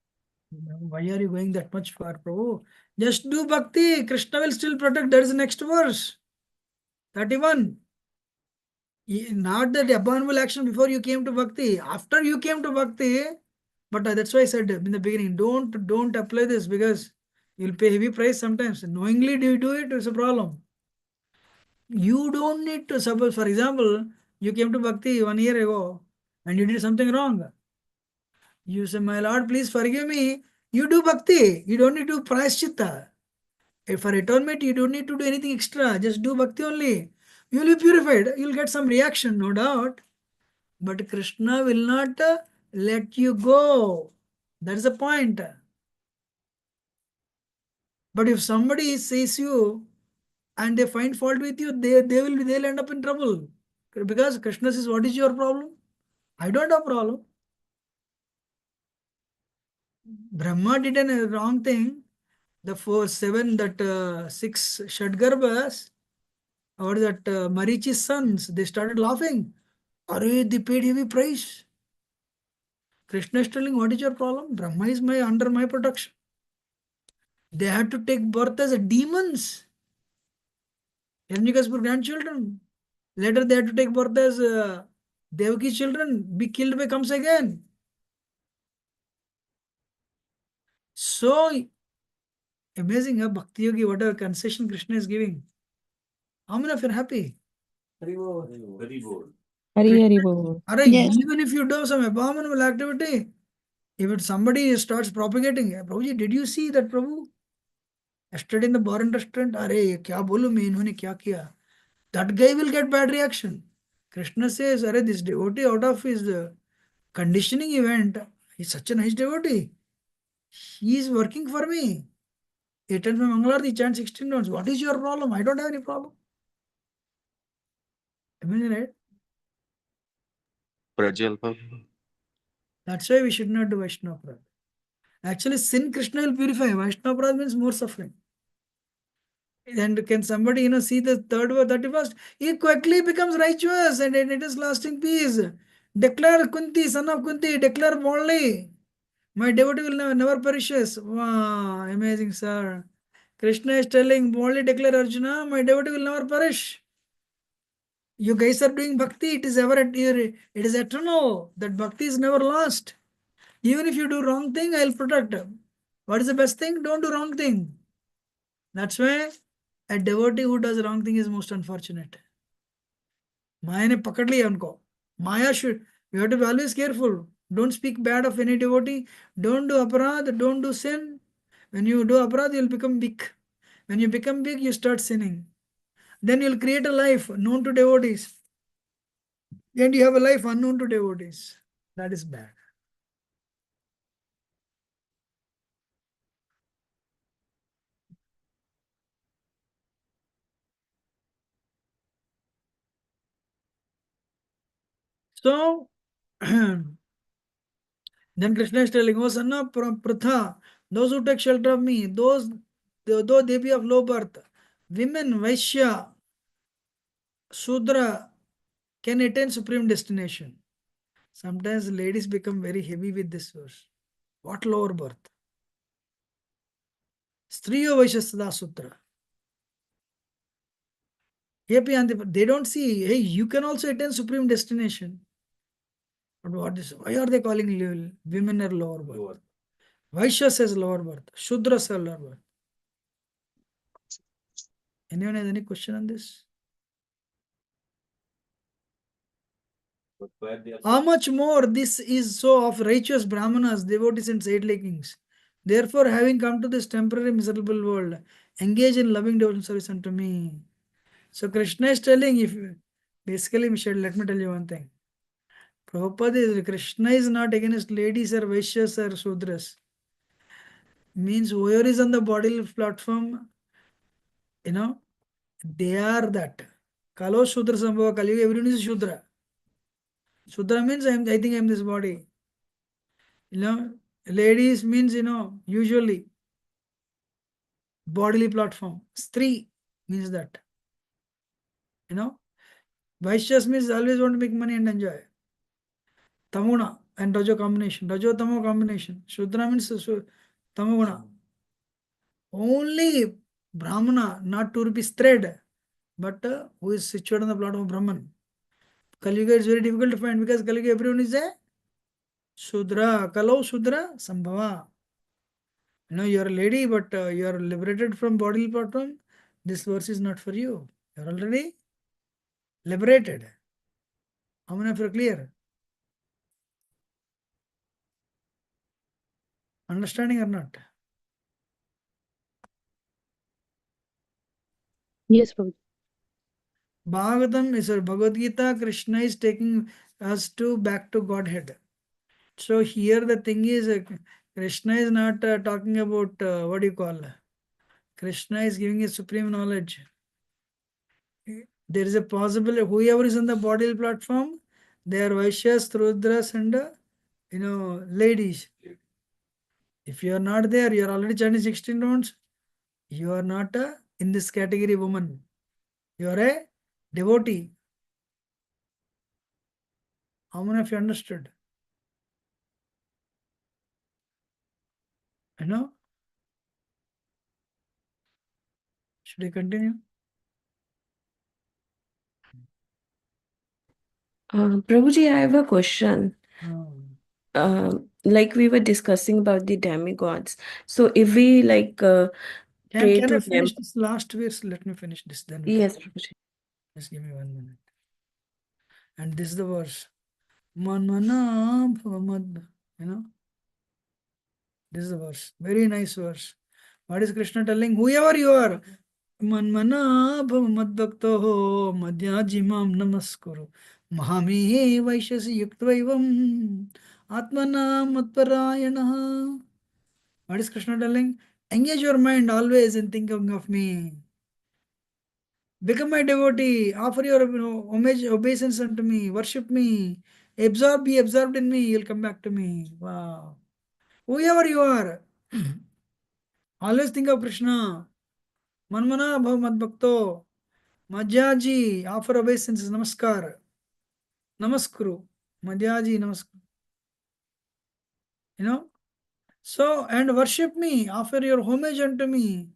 Why are you going that much far, Prabhu? Just do bhakti. Krishna will still protect. That is the next verse. 31. Not that abominable action before you came to bhakti. After you came to bhakti, but that's why I said in the beginning, don't apply this because you'll pay heavy price sometimes. Knowingly do you do it, it's a problem. You don't need to suppose, for example, you came to bhakti 1 year ago and you did something wrong. You say, my Lord, please forgive me. You do bhakti. You don't need to prayaschitta. For atonement, you don't need to do anything extra. Just do bhakti only. You will be purified. You will get some reaction, no doubt. But Krishna will not let you go. That's the point. But if somebody says you and they find fault with you, they'll end up in trouble. Because Krishna says, what is your problem? I don't have a problem. Brahma did a wrong thing. The 6 Shadgarbhas, or that Marichi's sons, they started laughing. They paid heavy price. Krishna is telling, what is your problem? Brahma is under my protection. They had to take birth as demons. Hiranyakashipu's grandchildren. Later they had to take birth as Devaki's children, be killed by comes again. So amazing, Bhakti Yogi, whatever concession Krishna is giving. How many of you are happy? Very bold. Hari Bol. Yes. Even if you do some abominable activity, if somebody starts propagating, Prabhuji, did you see that Prabhu? Yesterday in the bar and restaurant, kya bolu main inhone kya kiya? That guy will get bad reaction. Krishna says, this devotee out of his conditioning event, he's such a nice devotee. He is working for me. 8 times my Mangalarti, chant 16 notes. What is your problem? I don't have any problem. Amazing, right? Prajalpa. That's why we should not do Vaishnava Prad. Actually, sin Krishna will purify. Vaishnava Prad means more suffering. And can somebody, see the 3rd or 31st? He quickly becomes righteous and it is lasting peace. Declare Kunti, son of Kunti, declare boldly. My devotee will never perishes. Wow, amazing, sir. Krishna is telling, boldly declare Arjuna, my devotee will never perish. You guys are doing bhakti, it is eternal. That bhakti is never lost. Even if you do wrong thing, I'll protect. What is the best thing? Don't do wrong thing. That's why a devotee who does wrong thing is most unfortunate. Maya ne pakad liya unko. Maya should, you have to be always careful. Don't speak bad of any devotee. Don't do aparad, don't do sin. When you do aparad, you'll become big. When you become big, you start sinning. Then you'll create a life known to devotees. And you have a life unknown to devotees. That is bad. So, then Krishna is telling, oh son of Pratha, those who take shelter of me, those, though they be of low birth, women, Vaishya, Sudra, can attain supreme destination. Sometimes ladies become very heavy with this verse. What lower birth? Striyo Vaishya Sutra. They don't see, hey, you can also attain supreme destination. But what is, why are they calling women are lower birth? Vaishya says lower birth. Shudra says lower birth. Anyone has any question on this? How much more this is so of righteous brahmanas, devotees, and saintly kings. Therefore, having come to this temporary miserable world, engage in loving devotional service unto me. So Krishna is telling, if basically, Michelle, let me tell you one thing. Prabhupada is, Krishna is not against ladies or Vaishyas or Sudras. Means whoever is on the bodily platform, they are that. Kalo Shudra Sambhava Kali, everyone is Shudra. Shudra means I think I'm this body. Ladies means, usually bodily platform. Stri means that. Vaishyas means always want to make money and enjoy. Tamuna and Rajo combination. Rajo Tamo combination. Shudra means Tamoguna. Only Brahmana, not to be thread, but who is situated on the platform of Brahman. Kali Yuga is very difficult to find because Kali Yuga everyone is a Shudra. Kalau Shudra Sambhava. You're a lady, but you are liberated from bodily platform. This verse is not for you. You're already liberated. How many of you are clear? Understanding or not? Yes, Prabhu. Bhagavatam is Bhagavad Gita. Krishna is taking us back to Godhead. So here the thing is, Krishna is not talking about what do you call? Krishna is giving a supreme knowledge. There is a possibility, whoever is on the bodily platform, they are Vaishyas, Rudras, and ladies. If you are not there, you are already chanting 16 rounds. You are not in this category woman. You are a devotee. How many of you understood? Should I continue? Prabhuji, I have a question. Like we were discussing about the demigods. So if we pray Can to I finish them. this last verse? Let me finish this then. Yes, Prabhuji. Just give me 1 minute. And this is the verse. Manmana bhavamad. This is the verse. Very nice verse. What is Krishna telling? Whoever you are, Manmana bhavamad bhaktoho madhyajimam namaskuru. Mahami vaishasi yuktavaivam atmana matparayanaha. What is Krishna telling? Engage your mind always in thinking of me. Become my devotee. Offer your homage, obeisance unto me. Worship me. Be absorbed in me. You'll come back to me. Wow. Whoever you are, always think of Krishna. Manmana bhav madbhakto. Madhyaji, offer obeisance, namaskar. Namaskuru. Madhyaji, namaskar. So, and worship me. Offer your homage unto me.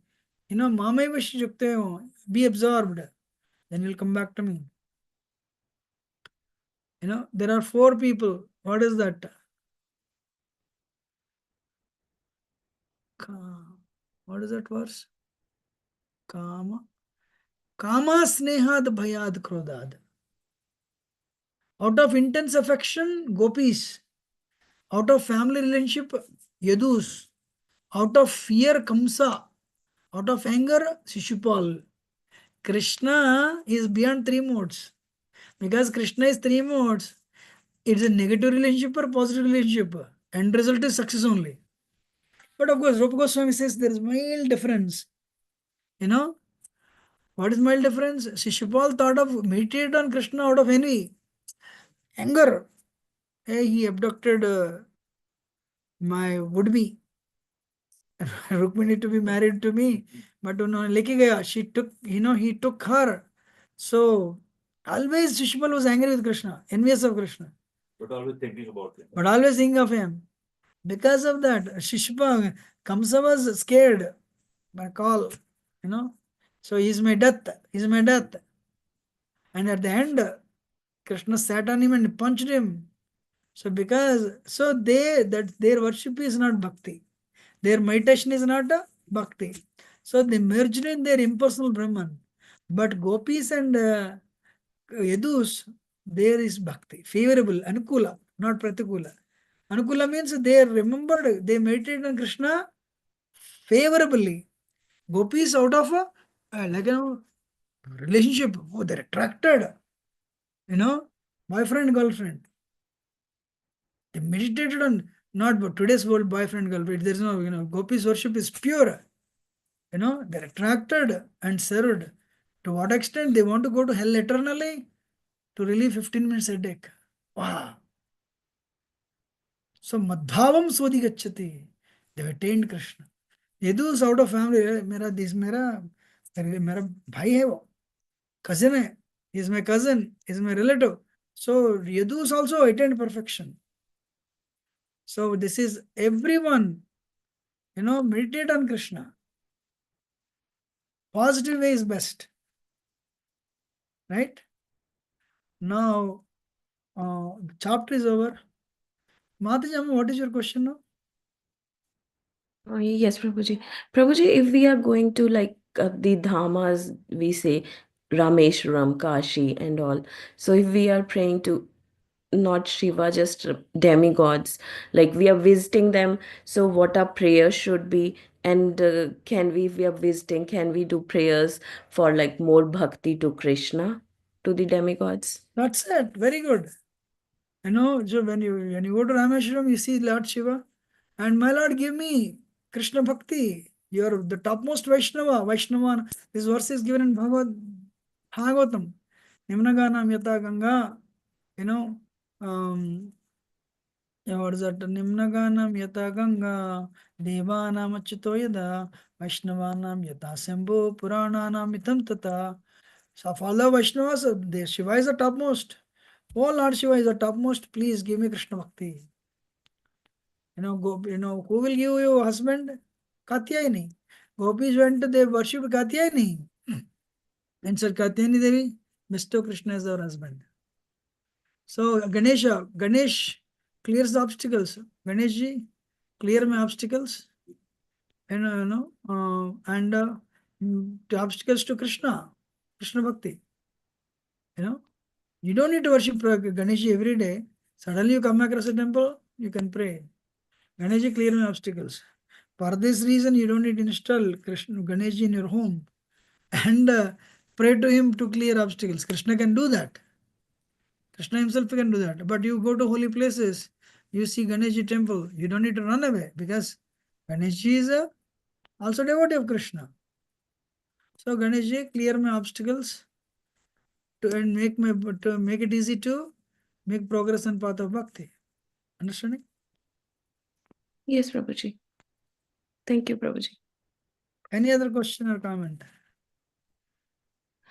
Mamai vashiyuktayo. Be absorbed. Then you'll come back to me. There are 4 people. What is that? What is that verse? Kama snehad bhayad krodad. Out of intense affection, gopis. Out of family relationship, yadus. Out of fear, Kamsa. Out of anger, Shishupal. Krishna is beyond three modes. Because Krishna is three modes, it's a negative relationship or positive relationship. End result is success only. But of course, Rupa Goswami says there is mild difference. You know, what is mild difference? Shishupal thought of meditated on Krishna out of envy, anger. Hey, he abducted my would-be. Rukmini to be married to me, but leki gaya. She took, he took her. So always Shishupal was angry with Krishna, envious of Krishna. But always thinking about him. But always thinking of him. Because of that, Shishupal, Kamsa was scared by call, So he's my death, he's my death. And at the end, Krishna sat on him and punched him. So their worship is not bhakti. Their meditation is not a bhakti. So they merged in their impersonal Brahman. But gopis and yadus, there is bhakti. Favorable, anukula, not pratikula. Anukula means they remembered, they meditated on Krishna favorably. Gopis out of a relationship, they're attracted. Boyfriend, girlfriend. They meditated on not today's world boyfriend, girlfriend. There's no, gopis worship is pure. They're attracted and served. To what extent they want to go to hell eternally? To relieve 15 minutes headache. Wow. So madhavam sodhi gacchati. They attained Krishna. Yadus out of family, मेरा भाई है वो, cousin है, he is my cousin, he is my relative. So Yadus also attained perfection. So this is everyone, meditate on Krishna. Positive way is best. Right? Now, the chapter is over. Mataji, what is your question now? Yes, Prabhuji. Prabhuji, if we are going to like the dhamas, we say Rameshwaram, Kashi, and all. So if we are praying to not Shiva, just demigods, like we are visiting them. So what our prayers should be, and if we are visiting, can we do prayers for like more bhakti to Krishna, to the demigods? That's it. Very good. So when you go to Rameshwaram, you see Lord Shiva, and my Lord, give me Krishna Bhakti. You're the topmost Vaishnava. This verse is given in Bhagavatam. Nimnaganam yata Ganga. What is that? Nimnaganam yata Ganga. Devanam achyuto yada. Vaishnavanam yata Sambhu. Purananam itam tata. So of all the Vaishnavas, the Shiva is the topmost. Oh Lord Shiva is the topmost. Please give me Krishna Bhakti. Who will give you a husband? Katyayani. Gopis went, they worshipped Katyayani. And said, Katyayani Devi, bestow Krishna as our husband. So Ganesh clears the obstacles. Ganeshji, clear my obstacles. And the obstacles to Krishna Bhakti. You don't need to worship Ganesh every day. Suddenly you come across a temple, you can pray. Ganesh clear my obstacles. For this reason, you don't need to install Ganesh in your home and pray to him to clear obstacles. Krishna can do that. Krishna himself can do that. But you go to holy places, you see Ganesh temple, you don't need to run away because Ganesh is also devotee of Krishna. So Ganesh, clear my obstacles and make it easy to make progress on path of bhakti. Understanding? Yes, Prabhuji. Thank you, Prabhuji. Any other question or comment?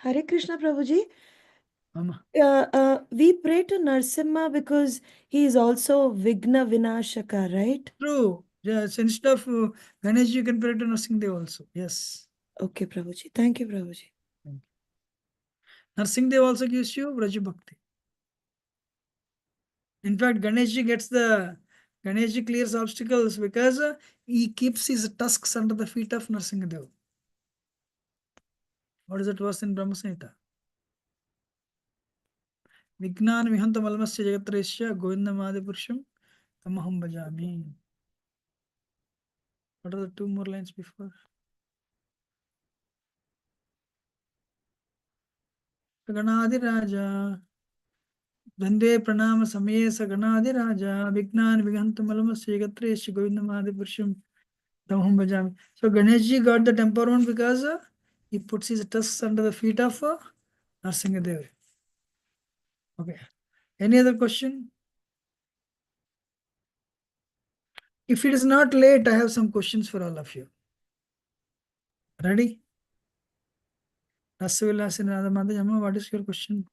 Hare Krishna, Prabhuji. Mama. We pray to Narsimha because he is also Vigna Vinashaka, right? True. Yes, instead of Ganesh, you can pray to Narsimha also. Yes. Okay, Prabhuji. Thank you, Prabhuji. Narsimha also gives you Vraja Bhakti. In fact, Ganesh gets the Ganesh clears obstacles because he keeps his tusks under the feet of Narsingadev. What is that verse in Brahma Samhita? Vignan vihantam almasya jagatresya govindam adipurusham tamaham bhajami. What are the two more lines before? Ganadiraja Dande pranama samaye saganadiraja Vignan vihantam almasya jagatresya govindam adipurusham tamaham bhajami. So Ganeshji got the temperament because he puts his tusks under the feet of Narsingadev. Okay. Any other question? If it is not late, I have some questions for all of you. Ready? Rasavila what is your question?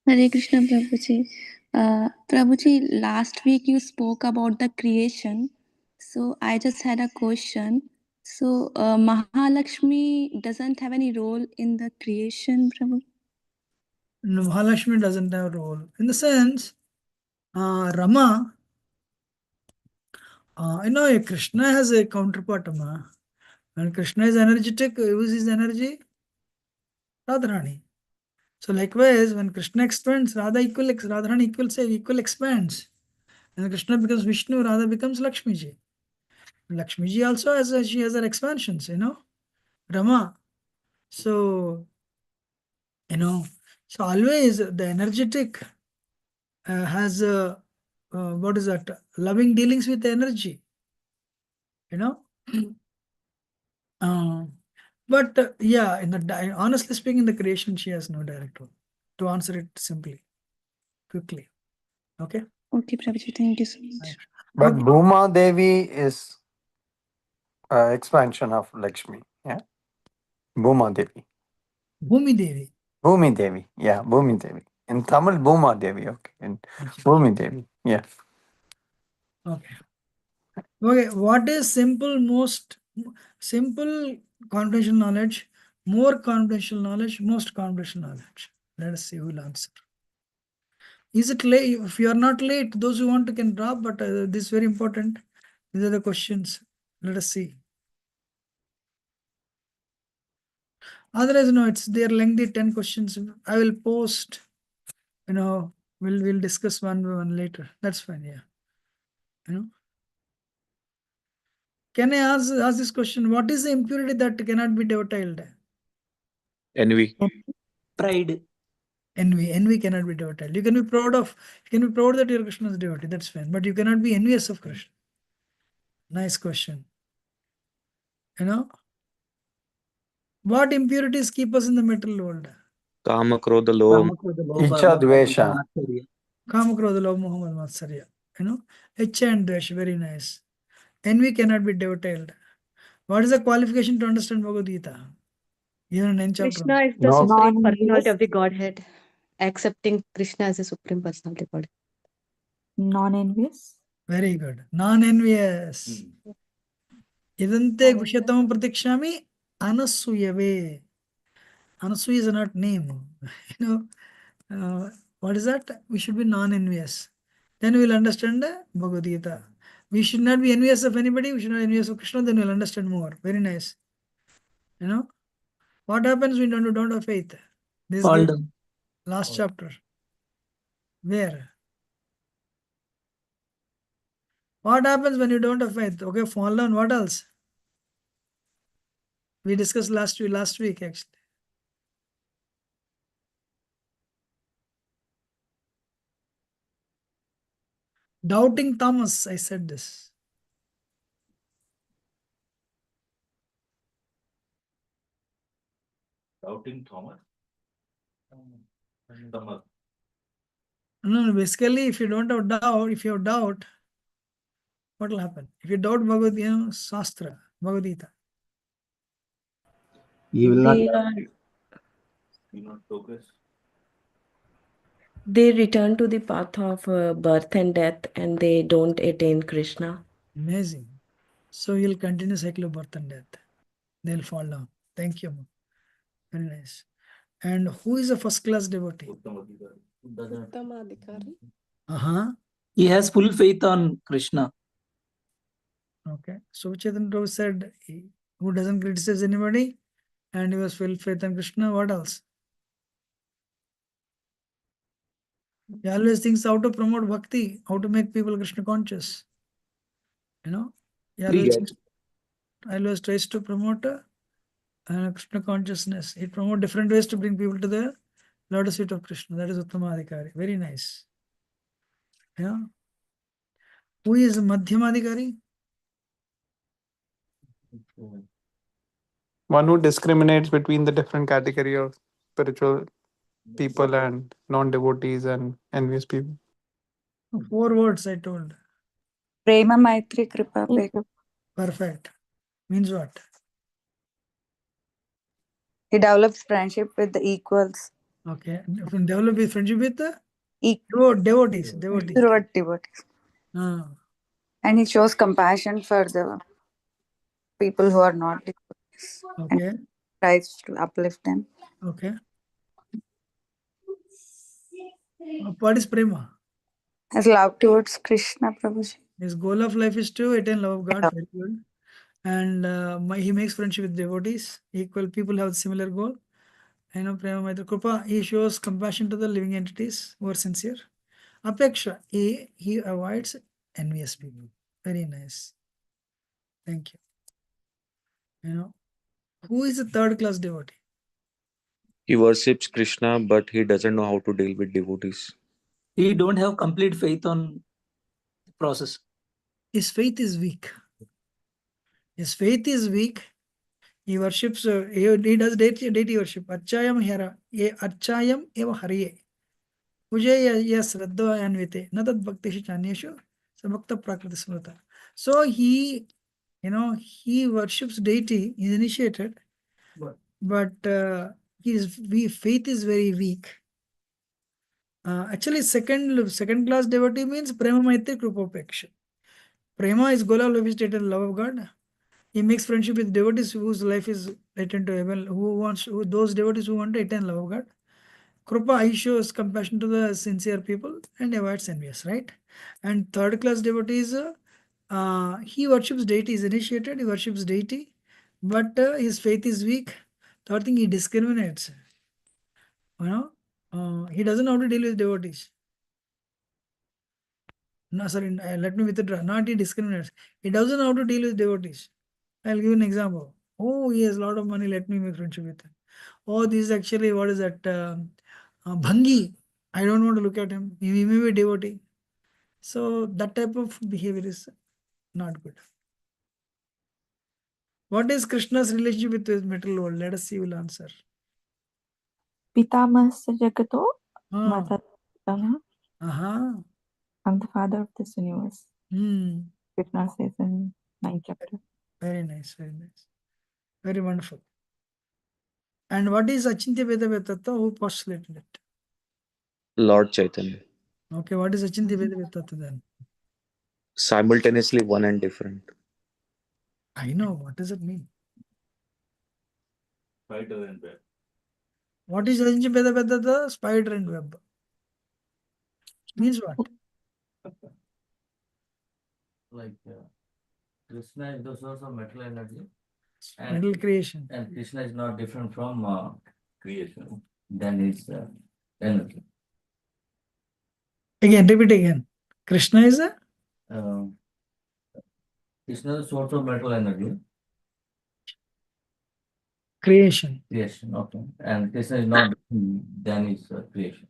Hare Krishna, Prabhuji. Prabhuji, last week you spoke about the creation. So I just had a question. So Mahalakshmi doesn't have any role in the creation, Prabhu? No, Mahalakshmi doesn't have a role. In the sense, Rama, Krishna has a counterpart. When Krishna is energetic, who is his energy? Radharani. So likewise, when Krishna expands, Radharani equal expands. And Krishna becomes Vishnu, Radha becomes Lakshmiji. Lakshmiji also she has her expansions, Rama. So, so always the energetic has what is that? Loving dealings with the energy, But yeah, honestly speaking, in the creation, she has no direct role. To answer it simply, quickly. Okay? Okay, Prabhuji, thank you so much. But Bhuma Devi is expansion of Lakshmi. Yeah. Bhuma Devi. Bhumi Devi. Bhumi Devi. Yeah, Bhumi Devi. In Tamil, Bhuma Devi. Okay. In Bhumi Devi. Yeah. Okay. Okay. What is simple confidential knowledge, more confidential knowledge, most confidential knowledge? Let us see who will answer. Is it late? If you are not late, those who want to can drop, but this is very important. These are the questions. Let us see. Otherwise, no, they're lengthy 10 questions. I will post, we'll discuss one by one later. That's fine, yeah. Can I ask this question? What is the impurity that cannot be devoted? Envy. Pride. Envy cannot be devoted. You can be proud that you're Krishna's devotee, that's fine. But you cannot be envious of Krishna. Nice question. What impurities keep us in the material world? Kama, Krodha, Lobha. Icha Dvesha. Kama, Krodha, Lobha, Moha, Matsarya. Icha and Dvesha, very nice. Envy cannot be devoted. What is the qualification to understand Bhagavad Gita? Even in 9th chapter. Krishna is the Supreme Personality of the Godhead. Accepting Krishna as the Supreme Personality of the Godhead. Non-envious. Very good. Non-envious. Idante Gushatam Pratikshami Anasuyave. Anasuya is not name. What is that? We should be non-envious. Then we will understand the Bhagavad Gita. We should not be envious of anybody. We should not be envious of Krishna. Then we will understand more. Very nice. What happens when you don't have faith? This is the last chapter. Where? What happens when you don't have faith? Okay, fall down. What else? We discussed last week actually. Doubting Thomas, I said this. Doubting Thomas? Thomas. No, basically, if you don't have doubt, what will happen? If you doubt Bhagavad Gita, Shastra, Bhagavad Gita. You will not progress. They return to the path of birth and death and they don't attain Krishna. Amazing. So you'll continue cycle of birth and death. They'll fall down. Thank you. Very nice. And who is a first class devotee? Uttamadhikari. Uh-huh. He has full faith on Krishna. Okay. So Chaitanya Prabhu said, who doesn't criticize anybody, and he was full faith in Krishna. What else? He always thinks how to promote bhakti, how to make people Krishna conscious. You know, he always tries to promote Krishna consciousness. He promotes different ways to bring people to the lotus feet of Krishna. That is Uttamadhikari. Very nice. Yeah. Who is Madhyamadhikari? One who discriminates between the different category of spiritual people and non-devotees and envious people. 4 words I told. Prema Maitri Kripa. Perfect. Means what? He develops friendship with the equals. Okay. Develop his friendship with the devotees. Devotees. And he shows compassion for the people who are not devotees. Okay. And tries to uplift them. Okay. What is prema? Has love towards Krishna, Prabhuji. His goal of life is to attain love of God. Very good. And he makes friendship with devotees. Equal people have similar goal. I know Prema Maitri Krupa. He shows compassion to the living entities who are sincere. Apeksha. He avoids envious people. Very nice. Thank you. You know, who is a third class devotee? He worships Krishna, but he doesn't know how to deal with devotees. He don't have complete faith on the process. His faith is weak. His faith is weak. He worships, he does deity worship. Archayam hera, archayam eva hariye. Pujaya yes raddva anvite. Natad bhaktishu chanyeshu. Sabhakta prakriti smrita. So he, he worships deity, he is initiated, but his faith is very weak. Actually, second class devotee means prema maitri krupopeksha. Prema is goal of life state and love of God. He makes friendship with devotees whose life is attain to heaven, those devotees who want to attain love of God. Krupa, he shows compassion to the sincere people and avoids envious, right? And third class devotees, he worships deity, is initiated, he worships deity, but his faith is weak. Third thing, he discriminates. He doesn't know how to deal with devotees. No, sorry, let me withdraw. Not he discriminates. He doesn't know how to deal with devotees. I'll give you an example. Oh, he has a lot of money. Let me make friendship with him. Oh, this is actually, what is that? Bhangi. I don't want to look at him. He may be a devotee. So that type of behavior is not good. What is Krishna's relationship with the material world? Let us see. Will answer. Pitamahasya Jagato, Mother. I'm the father of this universe. Krishna says in 9th chapter. Very nice, very nice. Very wonderful. And what is Achintya Veda Tattva? Who postulated it? Lord Chaitanya. Okay, what is Achintya Veda Tattva then? Simultaneously one and different. I know. What does it mean? Spider and web. What is Achintya Veda Tattva? Spider and web. Means what? Like Krishna is the source of material energy. And, Material creation. And Krishna is not different from creation. Then is energy. Again, repeat again. Krishna is a? Krishna is the source of material energy. Creation. Creation, okay. And Krishna is not different than is creation.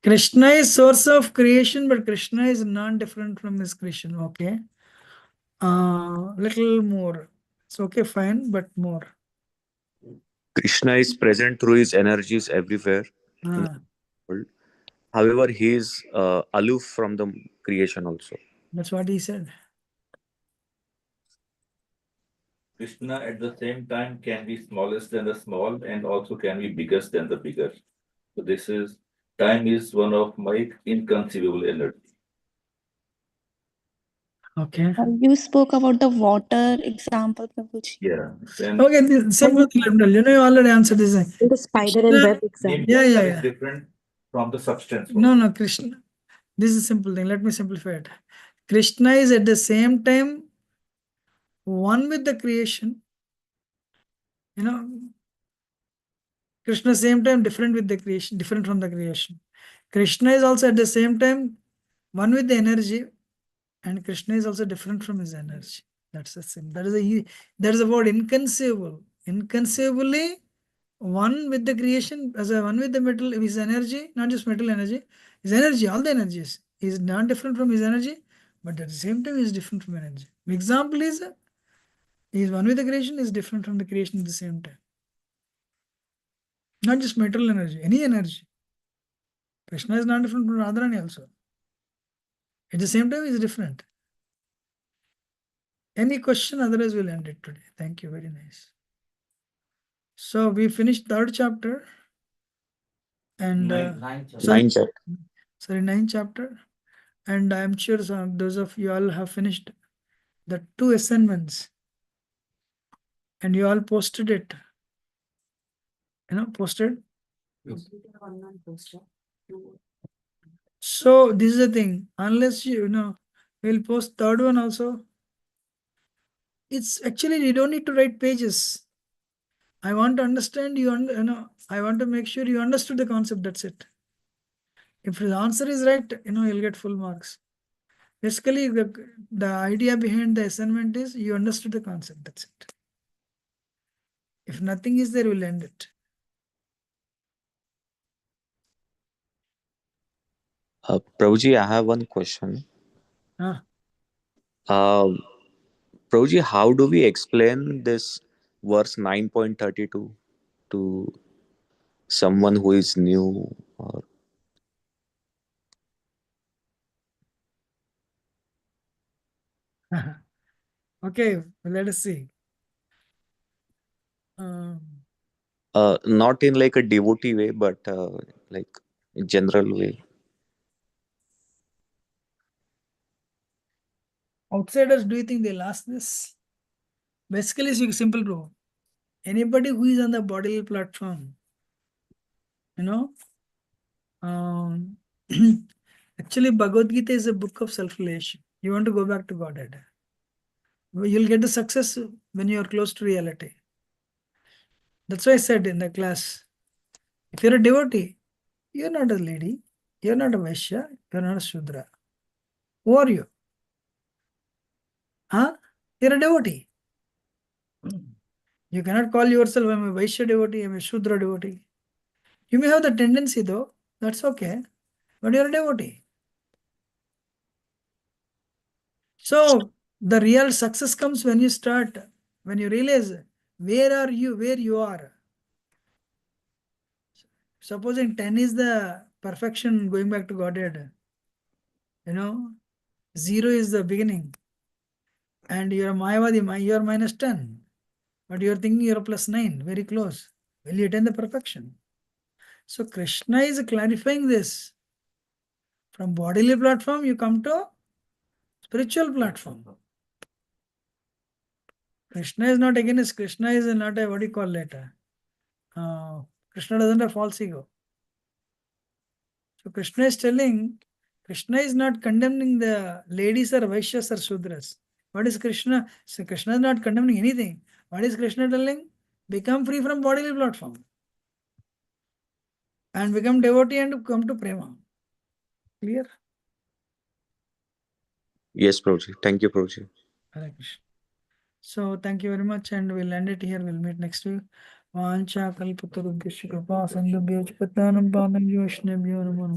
Krishna is source of creation, but Krishna is non-different from his creation. Okay. Little more. It's okay, fine, but more. Krishna is present through his energies everywhere in the world. However, he is aloof from the creation also. That's what he said. Krishna at the same time can be smallest than the small and also can be biggest than the bigger. So this is, time is one of my inconceivable energy. Okay. You spoke about the water example, Prabhuji. Yeah. Okay, same with you already answered this. The spider and web example. Yeah. Is different from the substance. No, Krishna. This is a simple thing. Let me simplify it. Krishna is at the same time one with the creation. You know, Krishna same time different with the creation, different from the creation. Krishna is also at the same time one with the energy, and Krishna is also different from his energy. That's the same. That is the word inconceivable. Inconceivably one with the creation, as a one with the metal, his energy, not just metal energy, his energy, all the energies. He is not different from his energy, but at the same time he is different from energy. Example is he is one with the creation, is different from the creation at the same time. Not just metal energy, any energy. Krishna is not different from Radharani also. At the same time, he is different. Any question? Otherwise, we'll end it today. Thank you. Very nice. So we finished third chapter. And Ninth chapter. Ninth chapter. And I'm sure those of you all have finished the 2 assignments. And you all posted it. Posted? Yes. So this is the thing. Unless we'll post third one also. It's actually, you don't need to write pages. I want to understand you, I want to make sure you understood the concept. That's it. If the answer is right, you'll get full marks. Basically, the idea behind the assignment is you understood the concept. That's it. If nothing is there, we'll end it. Prabhuji, I have one question. Prabhuji, how do we explain this verse 9.32 to someone who is new? Or Okay, let us see. not in like a devotee way, but like a general way. Outsiders, do you think they'll ask this? Basically, it's simple, bro. Anybody who is on the bodily platform, actually, Bhagavad Gita is a book of self-realization. You want to go back to Godhead. You'll get the success when you are close to reality. That's why I said in the class, if you're a devotee, you're not a lady, you're not a Vaishya, you're not a Shudra. Who are you? You're a devotee. You cannot call yourself, I'm a Vaishya devotee, I'm a Shudra devotee. You may have the tendency though, that's okay, but you're a devotee. So the real success comes when you start, when you realize where you are. Supposing 10 is the perfection going back to Godhead, 0 is the beginning, and you're Mayavadi, you're minus 10, but you're thinking you're plus 9, very close. Will you attain the perfection? So Krishna is clarifying this. From bodily platform, you come to spiritual platform. Krishna is not against, Krishna is not a, what do you call it? Krishna doesn't have false ego. So Krishna is telling, Krishna is not condemning the ladies or Vaishyas or Shudras. What is Krishna? So Krishna is not condemning anything. What is Krishna telling? Become free from bodily platform. And become devotee and come to prema. Clear? Yes, Prabhuji. Thank you, Prabhuji. Hare Krishna. So thank you very much, and we'll end it here. We'll meet next week. Vancha kalpatarubhyasya kripa sandubhya pattanam panam yoshne namo.